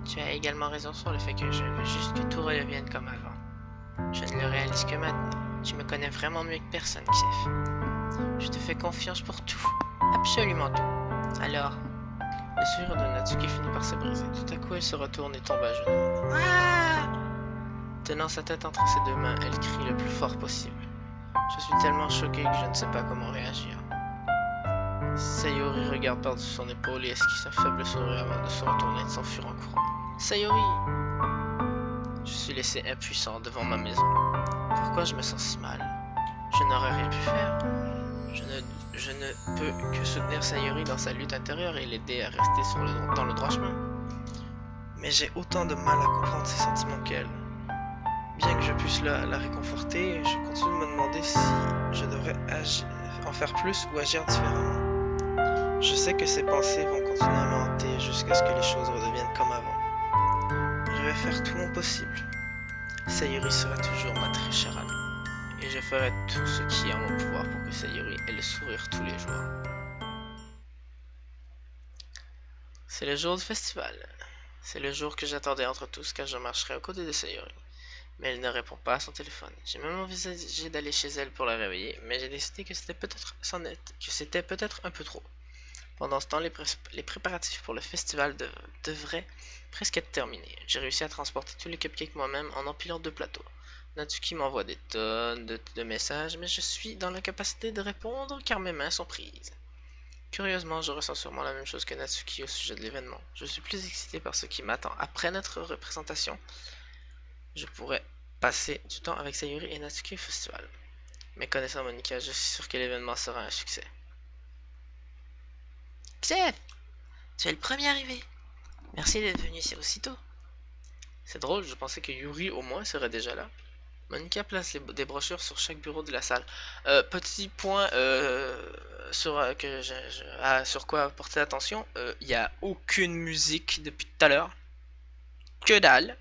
tu as également raison sur le fait que je veux juste que tout redevienne comme avant. Je ne le réalise que maintenant. Tu me connais vraiment mieux que personne, Xef. Je te fais confiance pour tout. Absolument tout. Alors, le sourire de Natsuki finit par se briser. Tout à coup, elle se retourne et tombe à genoux. Ah! Tenant sa tête entre ses deux mains, elle crie le plus fort possible. Je suis tellement choqué que je ne sais pas comment réagir. Sayori regarde par-dessus son épaule et esquisse un faible sourire avant de se retourner et de s'enfuir en courant. Sayori! Je suis laissé impuissant devant ma maison. Pourquoi je me sens si mal? Je n'aurais rien pu faire. Je ne peux que soutenir Sayori dans sa lutte intérieure et l'aider à rester dans le droit chemin. Mais j'ai autant de mal à comprendre ses sentiments qu'elle. Bien que je puisse la réconforter, je continue de me demander si je devrais en faire plus ou agir différemment. Je sais que ces pensées vont continuer à me hanter jusqu'à ce que les choses redeviennent comme avant. Je vais faire tout mon possible. Sayori sera toujours ma très chère amie. Et je ferai tout ce qui est en mon pouvoir pour que Sayori ait le sourire tous les jours. C'est le jour du festival. C'est le jour que j'attendais entre tous car je marcherai aux côtés de Sayori. Mais elle ne répond pas à son téléphone. J'ai même envisagé d'aller chez elle pour la réveiller, mais j'ai décidé que c'était peut-être un peu trop. Pendant ce temps, les préparatifs pour le festival devraient presque être terminés. J'ai réussi à transporter tous les cupcakes moi-même en empilant 2 plateaux. Natsuki m'envoie des tonnes de messages, mais je suis dans l'incapacité de répondre car mes mains sont prises. Curieusement, je ressens sûrement la même chose que Natsuki au sujet de l'événement. Je suis plus excité par ce qui m'attend après notre représentation. Je pourrais passer du temps avec Sayori et Natsuki au festival. Mais connaissant Monika, je suis sûr que l'événement sera un succès. Xef, tu es le premier arrivé. Merci d'être venu ici aussitôt. C'est drôle, je pensais que Yuri au moins serait déjà là. Monika place des brochures sur chaque bureau de la salle. Petit point sur quoi porter attention, il n'y a aucune musique depuis tout à l'heure. Que dalle.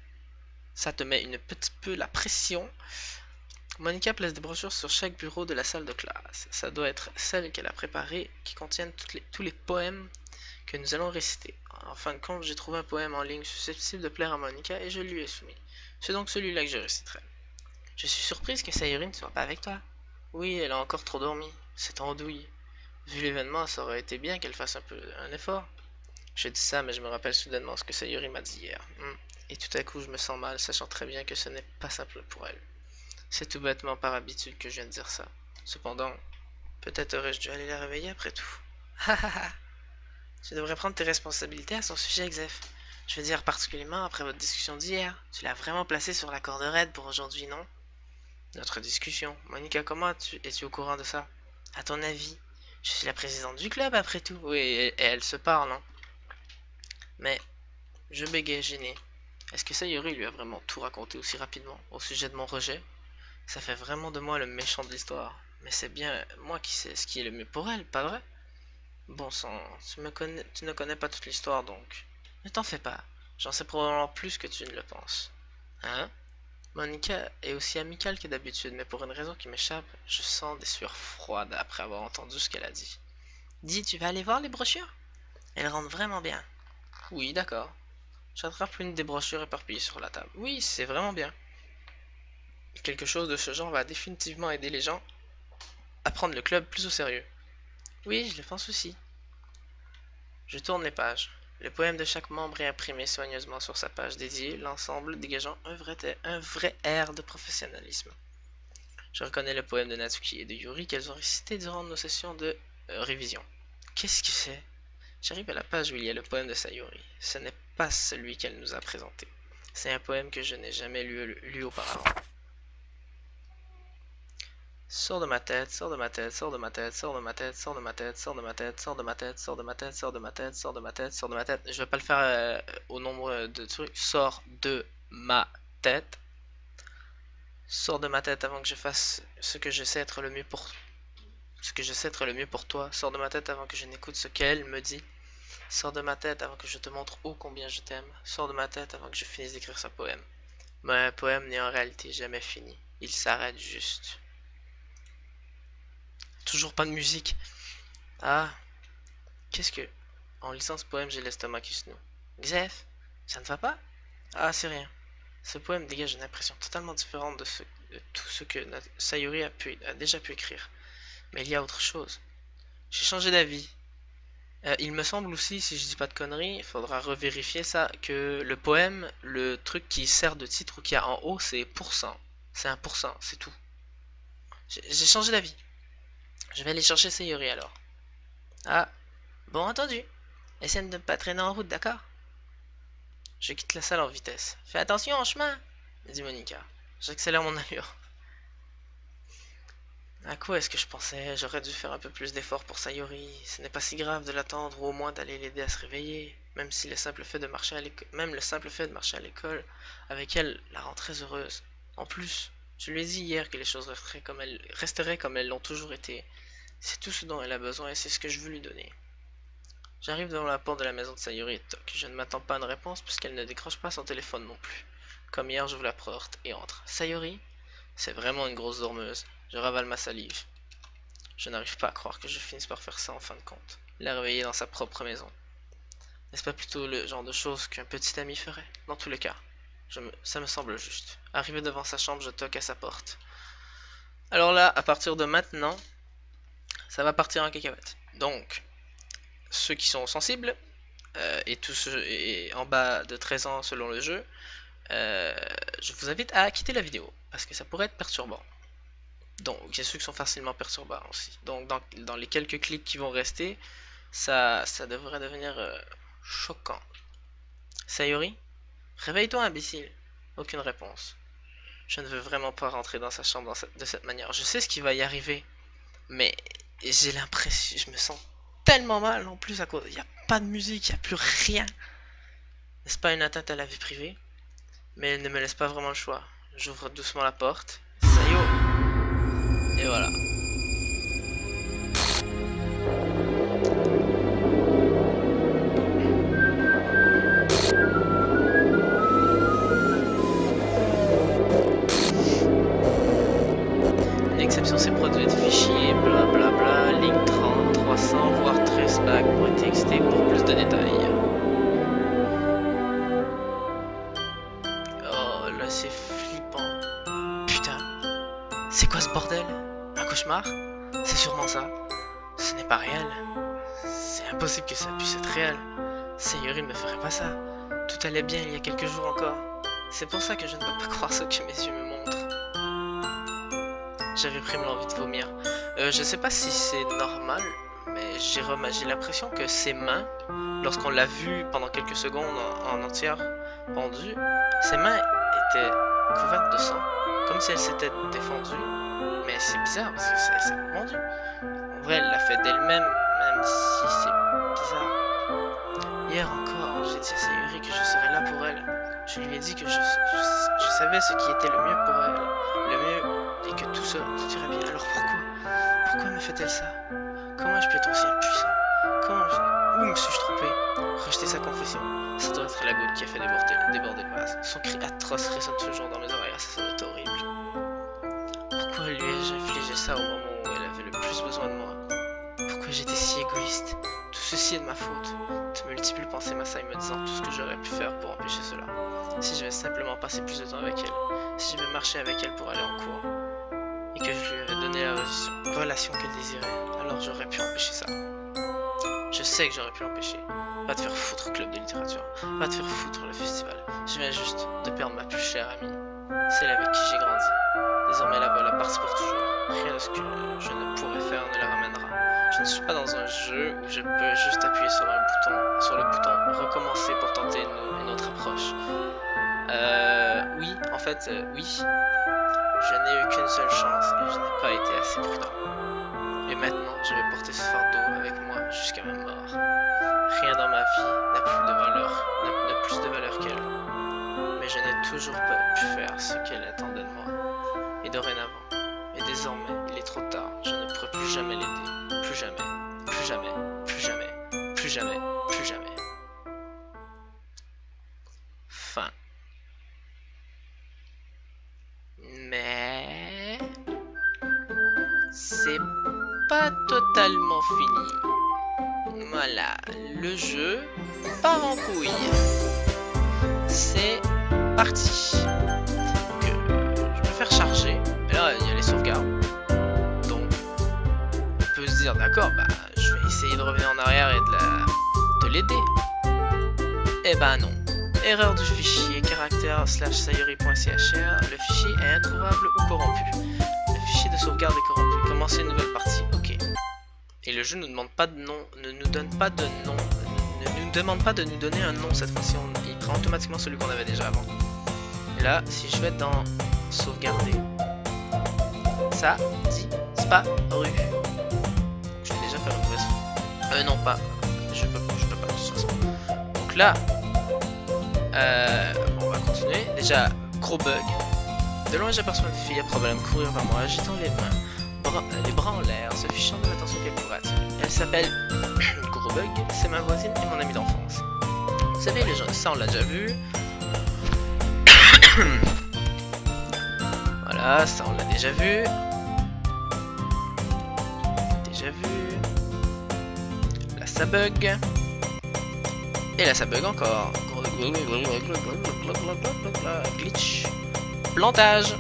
Ça te met un petit peu la pression. Monika place des brochures sur chaque bureau de la salle de classe. Ça doit être celle qu'elle a préparée, qui contiennent tous les poèmes que nous allons réciter. En fin de compte, j'ai trouvé un poème en ligne susceptible de plaire à Monika et je lui ai soumis. C'est donc celui-là que je réciterai. Je suis surprise que Sayori ne soit pas avec toi. Oui, elle a encore trop dormi. C'est andouille. Vu l'événement, ça aurait été bien qu'elle fasse un effort. Je dis ça, mais je me rappelle soudainement ce que Sayori m'a dit hier. Et tout à coup, je me sens mal, sachant très bien que ce n'est pas simple pour elle. C'est tout bêtement par habitude que je viens de dire ça. Cependant, peut-être aurais-je dû aller la réveiller après tout. Ha ha ha. Tu devrais prendre tes responsabilités à son sujet, Xef. Je veux dire, particulièrement après votre discussion d'hier. Tu l'as vraiment placé sur la corde raide pour aujourd'hui, non? Notre discussion. Monika, comment es-tu au courant de ça? À ton avis? Je suis la présidente du club après tout. Oui, et elle se parle, non? Mais, je bégayais gêné. Est-ce que Sayori lui a vraiment tout raconté aussi rapidement au sujet de mon rejet? Ça fait vraiment de moi le méchant de l'histoire. Mais c'est bien moi qui sais ce qui est le mieux pour elle, pas vrai? Bon sang, tu ne connais pas toute l'histoire donc. Ne t'en fais pas. J'en sais probablement plus que tu ne le penses. Hein? Monika est aussi amicale que d'habitude, mais pour une raison qui m'échappe, je sens des sueurs froides après avoir entendu ce qu'elle a dit. Dis, tu vas aller voir les brochures? Elles rendent vraiment bien. Oui, d'accord. J'attrape une des brochures éparpillées sur la table. Oui, c'est vraiment bien. Quelque chose de ce genre va définitivement aider les gens à prendre le club plus au sérieux. Oui, je le pense aussi. Je tourne les pages. Le poème de chaque membre est imprimé soigneusement sur sa page dédiée, l'ensemble dégageant un vrai air de professionnalisme. Je reconnais le poème de Natsuki et de Yuri qu'elles ont récité durant nos sessions de révision. Qu'est-ce que c'est? J'arrive à la page où il y a le poème de Sayori. Ce n'est pas celui qu'elle nous a présenté. C'est un poème que je n'ai jamais lu auparavant. Sors de ma tête, sors de ma tête, sors de ma tête, sors de ma tête, sors de ma tête, sors de ma tête, sors de ma tête, sors de ma tête, sors de ma tête, sors de ma tête, sors de ma tête. Je vais pas le faire au nombre de trucs. Sors de ma tête. Sors de ma tête avant que je fasse ce que je sais être le mieux pour toi. Sors de ma tête avant que je n'écoute ce qu'elle me dit. Sors de ma tête avant que je te montre ô combien je t'aime. Sors de ma tête avant que je finisse d'écrire ce poème. Mais un poème n'est en réalité jamais fini. Il s'arrête juste. Toujours pas de musique. Ah, qu'est-ce que... En lisant ce poème, j'ai l'estomac qui se noue. Xef, ça ne va pas? Ah, c'est rien. Ce poème dégage une impression totalement différente de tout ce que Sayuri a déjà pu écrire. Mais il y a autre chose. J'ai changé d'avis. Il me semble aussi, si je dis pas de conneries, il faudra revérifier ça, que le poème, le truc qui sert de titre ou qui a en haut, c'est pourcent. C'est 1%, c'est tout. J'ai changé d'avis. Je vais aller chercher Sayuri alors. Ah, bon entendu. Essaie de ne pas traîner en route, d'accord? Je quitte la salle en vitesse. Fais attention en chemin, dit Monica. J'accélère mon allure. À quoi est-ce que je pensais? J'aurais dû faire un peu plus d'efforts pour Sayori. Ce n'est pas si grave de l'attendre ou au moins d'aller l'aider à se réveiller. Même si le simple fait de marcher à l'école, même le simple fait de marcher à l'école avec elle la rend très heureuse. En plus, je lui ai dit hier que les choses resteraient comme elles l'ont toujours été. C'est tout ce dont elle a besoin et c'est ce que je veux lui donner. J'arrive devant la porte de la maison de Sayori et toque. Je ne m'attends pas à une réponse puisqu'elle ne décroche pas son téléphone non plus. Comme hier, j'ouvre la porte et entre. Sayori? C'est vraiment une grosse dormeuse. Je ravale ma salive. Je n'arrive pas à croire que je finisse par faire ça en fin de compte. La réveiller dans sa propre maison. N'est-ce pas plutôt le genre de choses qu'un petit ami ferait? Dans tous les cas, ça me semble juste. Arrivé devant sa chambre, je toque à sa porte. Alors là, à partir de maintenant, ça va partir en cacahuète. Donc, ceux qui sont sensibles, et tous ceux en bas de 13 ans selon le jeu, je vous invite à quitter la vidéo, parce que ça pourrait être perturbant. Donc, il y a ceux qui sont facilement perturbants aussi. Donc, dans les quelques clics qui vont rester, ça devrait devenir choquant. Sayori? Réveille-toi, imbécile. Aucune réponse. Je ne veux vraiment pas rentrer dans sa chambre de cette manière. Je sais ce qui va y arriver, mais j'ai l'impression, je me sens tellement mal en plus à cause. Il n'y a pas de musique, il n'y a plus rien. N'est-ce pas une atteinte à la vie privée? Mais elle ne me laisse pas vraiment le choix. J'ouvre doucement la porte. Sayo! Et voilà. Une exception s'est produite. Fichier, blablabla, ligne 30, 300, voire traceback.txt pour plus de détails. Oh là, c'est flippant. Putain, c'est quoi ce bordel? Un cauchemar? C'est sûrement ça. Ce n'est pas réel. C'est impossible que ça puisse être réel. Sayori ne me ferait pas ça. Tout allait bien il y a quelques jours encore. C'est pour ça que je ne peux pas croire ce que mes yeux me montrent. J'avais pris l'envie de vomir. Je sais pas si c'est normal, mais j'ai l'impression que ses mains, lorsqu'on l'a vu pendant quelques secondes en entière pendue, ses mains étaient couvertes de sang, comme si elle s'était défendue. Mais c'est bizarre parce que elle s'est pendue. En vrai, elle l'a fait d'elle-même, même si c'est bizarre. Hier encore, j'ai dit à Sayuri que je serais là pour elle. Je lui ai dit que je savais ce qui était le mieux pour elle, le mieux, et que tout irait bien. Alors pourquoi me fait-elle ça? Comment ai-je pu être aussi impuissant? Où me suis-je trompé? Rejeter sa confession, ça doit être la goutte qui a fait déborder le vase. Son cri atroce résonne toujours dans mes oreilles, ça doit être horrible. Pourquoi lui ai-je infligé ça au moment où elle avait le plus besoin de moi? Pourquoi j'étais si égoïste? Tout ceci est de ma faute. De multiples pensées m'assaillent me disant tout ce que j'aurais pu faire pour empêcher cela. Si je vais simplement passer plus de temps avec elle, si je vais marcher avec elle pour aller en cours, et que je lui avais donné la relation qu'elle désirait, alors j'aurais pu empêcher ça. Je sais que j'aurais pu l'empêcher. Va te faire foutre au club de littérature, va te faire foutre le festival. Je viens juste de perdre ma plus chère amie, celle avec qui j'ai grandi. Désormais la voilà partie pour toujours. Rien de ce que je ne pourrais faire ne la ramènera. Je ne suis pas dans un jeu où je peux juste appuyer sur le bouton recommencer pour tenter une autre approche. Oui, en fait, oui. Je n'ai eu qu'une seule chance et je n'ai pas été assez prudent. Et maintenant, je vais porter ce fardeau avec moi jusqu'à ma mort. Rien dans ma vie n'a plus de valeur qu'elle. Mais je n'ai toujours pas pu faire ce qu'elle attendait de moi. Et dorénavant, et désormais, il est trop tard. Je ne pourrai plus jamais l'aider. Plus jamais, plus jamais, plus jamais, plus jamais, plus jamais. Fin. Mais... c'est pas totalement fini. Voilà, le jeu part en couille. C'est parti. Donc, je peux faire charger. Et là, il y a les sauvegardes. Donc, on peut se dire, d'accord, bah, je vais essayer de revenir en arrière et de l'aider. Eh ben non. Erreur du fichier caractère/sayori.chr. Le fichier est introuvable ou corrompu. Le fichier de sauvegarde est corrompu. Commencer une nouvelle partie. Ok. Et le jeu ne nous demande pas de nom, ne nous donne pas de nom, ne nous demande pas de nous donner un nom cette fois-ci. Il prend automatiquement celui qu'on avait déjà avant. Et là, si je vais dans sauvegarder, ça disparu. Je vais déjà faire une nouvelle. Non pas. Je peux pas de toute façon. Donc là. Bon, on va continuer. Déjà, gros bug. De loin, j'aperçois une fille à problème courir vers moi, agitant les mains, les bras en l'air, se fichant de l'attention qu'elle pourrait attirer. Elle s'appelle Gros bug, c'est ma voisine et mon amie d'enfance. Vous savez, les gens, ça on l'a déjà vu. Voilà, ça on l'a déjà vu. Là, ça bug. Et là, ça bug encore. Glitch. Plantage.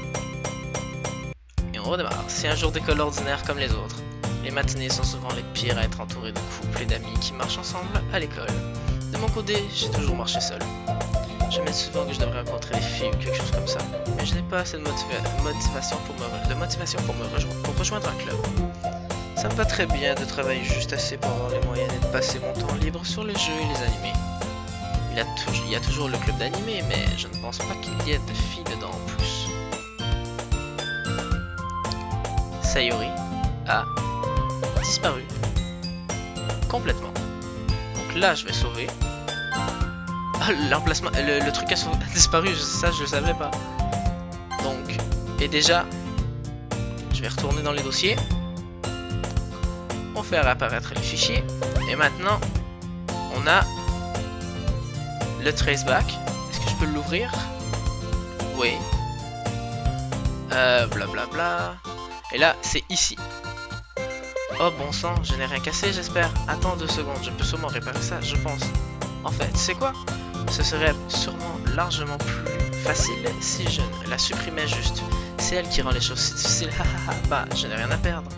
Et on redémarre. C'est un jour d'école ordinaire comme les autres. Les matinées sont souvent les pires à être entourées de couples et d'amis qui marchent ensemble à l'école. De mon côté, j'ai toujours marché seul. Je me dis souvent que je devrais rencontrer des filles ou quelque chose comme ça. Mais je n'ai pas assez de motivation pour rejoindre un club. Ça me va très bien de travailler juste assez pour avoir les moyens de passer mon temps libre sur les jeux et les animés. Il y a toujours le club d'animé, mais je ne pense pas qu'il y ait de filles dedans en plus. Sayori a disparu complètement. Donc là, je vais sauver. Ah, l'emplacement, le truc a disparu, ça je le savais pas. Donc, et déjà, je vais retourner dans les dossiers. On fait apparaître les fichiers. Et maintenant, on a le traceback. Est-ce que je peux l'ouvrir? Oui. Blablabla. Et là, c'est ici. Oh bon sang, je n'ai rien cassé, j'espère. Attends 2 secondes, je peux sûrement réparer ça, je pense. En fait, tu sais quoi? Ce serait sûrement largement plus facile si je la supprimais juste. C'est elle qui rend les choses si difficiles. Bah, je n'ai rien à perdre.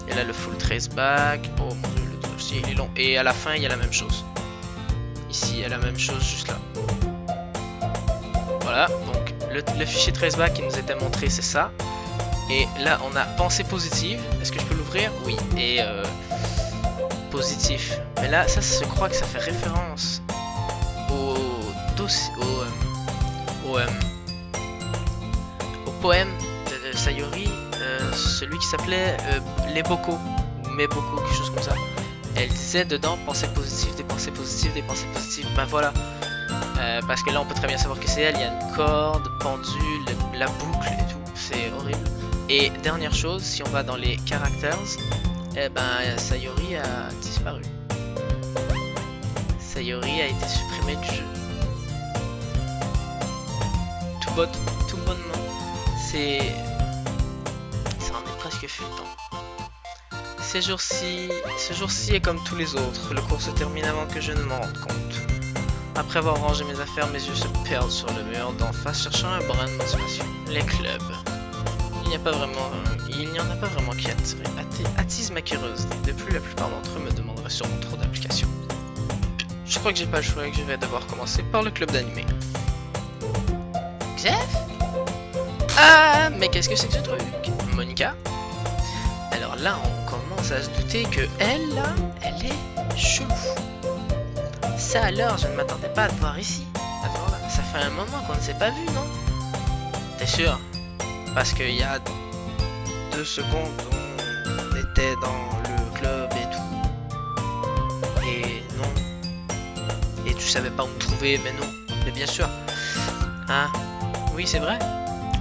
Et là, le full traceback. Oh mon dieu, le dossier il est long. Et à la fin, il y a la même chose. Ici, il y a la même chose juste là. Voilà, donc le fichier traceback qui nous était montré, c'est ça. Et là, on a pensée positive. Est-ce que je peux l'ouvrir? Oui. Et positif. Mais là, ça, je crois que ça fait référence au poème de Sayori, celui qui s'appelait Les Bocaux, ou Mes Bocaux, quelque chose comme ça. Elle disait dedans pensée positive, des pensées positives, des pensées positives. Ben voilà. Parce que là, on peut très bien savoir que c'est elle. Il y a une corde, pendule, la boucle et tout. C'est horrible. Et dernière chose, si on va dans les characters, eh ben Sayori a disparu. Sayori a été supprimé du jeu. Tout bonnement. Ça en est presque fait le temps. Ce jour-ci est comme tous les autres. Le cours se termine avant que je ne m'en rende compte. Après avoir rangé mes affaires, mes yeux se perdent sur le mur d'en face, cherchant un brin de motivation. Les clubs. Il n'y en a pas vraiment qui attise ma curiosité. De plus, la plupart d'entre eux me demanderaient sûrement trop d'applications. Je crois que j'ai pas le choix et que je vais devoir commencer par le club d'animé. Jeff? Ah, mais qu'est-ce que c'est que ce truc? Monica? Alors là, on commence à se douter que elle, là, elle est chelou. Ça alors, je ne m'attendais pas à te voir ici. Attends là, ça fait un moment qu'on ne s'est pas vu, non? T'es sûr? Parce qu'il y a 2 secondes, on était dans le club et tout. Et non. Et tu savais pas où me trouver, mais non. Mais bien sûr. Ah, oui, c'est vrai.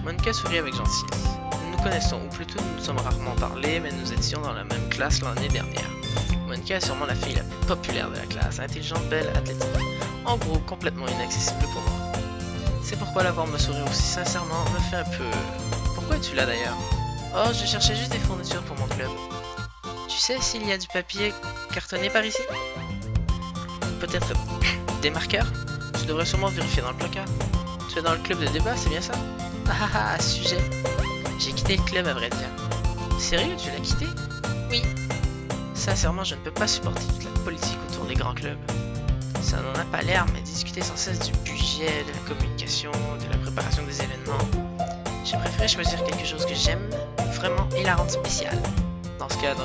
Monica sourit avec gentillesse. Nous nous connaissons, ou plutôt nous nous sommes rarement parlé, mais nous étions dans la même classe l'année dernière. Monica est sûrement la fille la plus populaire de la classe, intelligente, belle, athlétique. En gros, complètement inaccessible pour moi. C'est pourquoi la voir me sourire aussi sincèrement me fait un peu... Pourquoi es-tu là d'ailleurs? Oh, je cherchais juste des fournitures pour mon club. Tu sais s'il y a du papier cartonné par ici? Peut-être des marqueurs? Tu devrais sûrement vérifier dans le placard. Tu es dans le club de débat, c'est bien ça? Ah ah ah, à ce sujet. J'ai quitté le club à vrai dire. Sérieux, tu l'as quitté? Oui. Sincèrement, je ne peux pas supporter toute la politique autour des grands clubs. Ça n'en a pas l'air, mais discuter sans cesse du budget, de la communication, de la préparation des événements. J'ai préféré choisir quelque chose que j'aime vraiment et la rendre spéciale. Dans ce cas,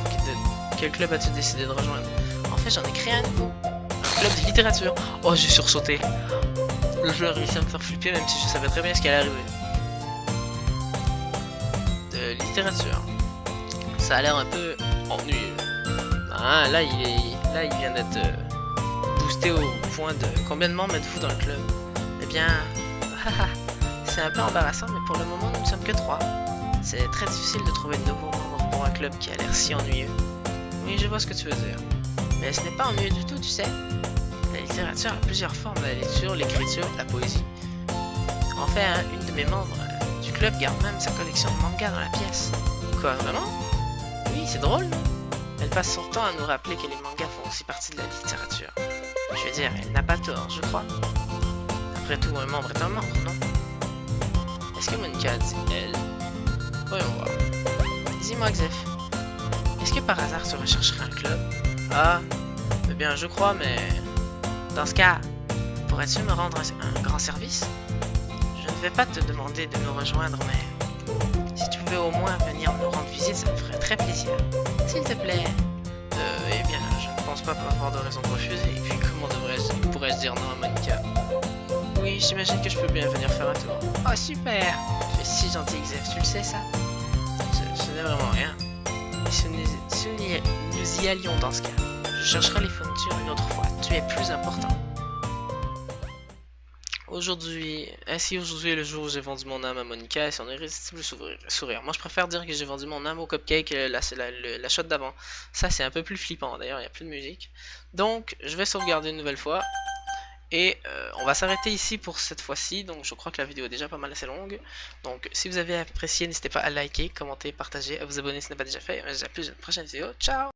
quel club as-tu décidé de rejoindre? En fait, j'en ai créé un nouveau. Un club de littérature. Oh, j'ai sursauté. Le jeu a réussi à me faire flipper même si je savais très bien ce qui allait arriver. De littérature. Ça a l'air un peu ennuyeux. Ah, là, il vient d'être boosté au point de combien de membres êtes-vous dans le club? Eh bien, c'est un peu embarrassant, mais pour le moment, nous ne sommes que 3. C'est très difficile de trouver de nouveaux membres pour un club qui a l'air si ennuyeux. Oui, je vois ce que tu veux dire. Mais ce n'est pas ennuyeux du tout, tu sais. La littérature a plusieurs formes, la lecture, l'écriture, la poésie. En fait, une de mes membres du club garde même sa collection de mangas dans la pièce. Quoi, vraiment? Oui, c'est drôle, non? Elle passe son temps à nous rappeler que les mangas font aussi partie de la littérature. Je veux dire, elle n'a pas tort, je crois. Après tout, un membre est un membre, non? Est-ce que Monica a dit elle? Voyons voir. Dis-moi, Xef. Est-ce que par hasard tu rechercherais un club? Ah, eh bien je crois, mais... Dans ce cas, pourrais-tu me rendre un grand service? Je ne vais pas te demander de nous rejoindre, mais... Si tu pouvais au moins venir me rendre visite, ça me ferait très plaisir. S'il te plaît. Eh bien, je ne pense pas avoir de raison de refuser. Et puis, comment pourrais-je dire non à Monica? Oui, j'imagine que je peux bien venir faire un tour. Oh, super! Tu es si gentil, Xef, tu le sais, ça? Ce n'est vraiment rien. Et si nous y allions dans ce cas, je chercherai les fournitures une autre fois. Tu es plus important. Aujourd'hui est le jour où j'ai vendu mon âme à Monica et son irrésistible sourire. Moi, je préfère dire que j'ai vendu mon âme au cupcake la shot d'avant. Ça, c'est un peu plus flippant. D'ailleurs, il n'y a plus de musique. Donc, je vais sauvegarder une nouvelle fois. Et on va s'arrêter ici pour cette fois-ci. Donc, je crois que la vidéo est déjà pas mal assez longue. Donc, si vous avez apprécié, n'hésitez pas à liker, commenter, partager, à vous abonner si ce n'est pas déjà fait. Et on se dit à plus dans une prochaine vidéo. Ciao!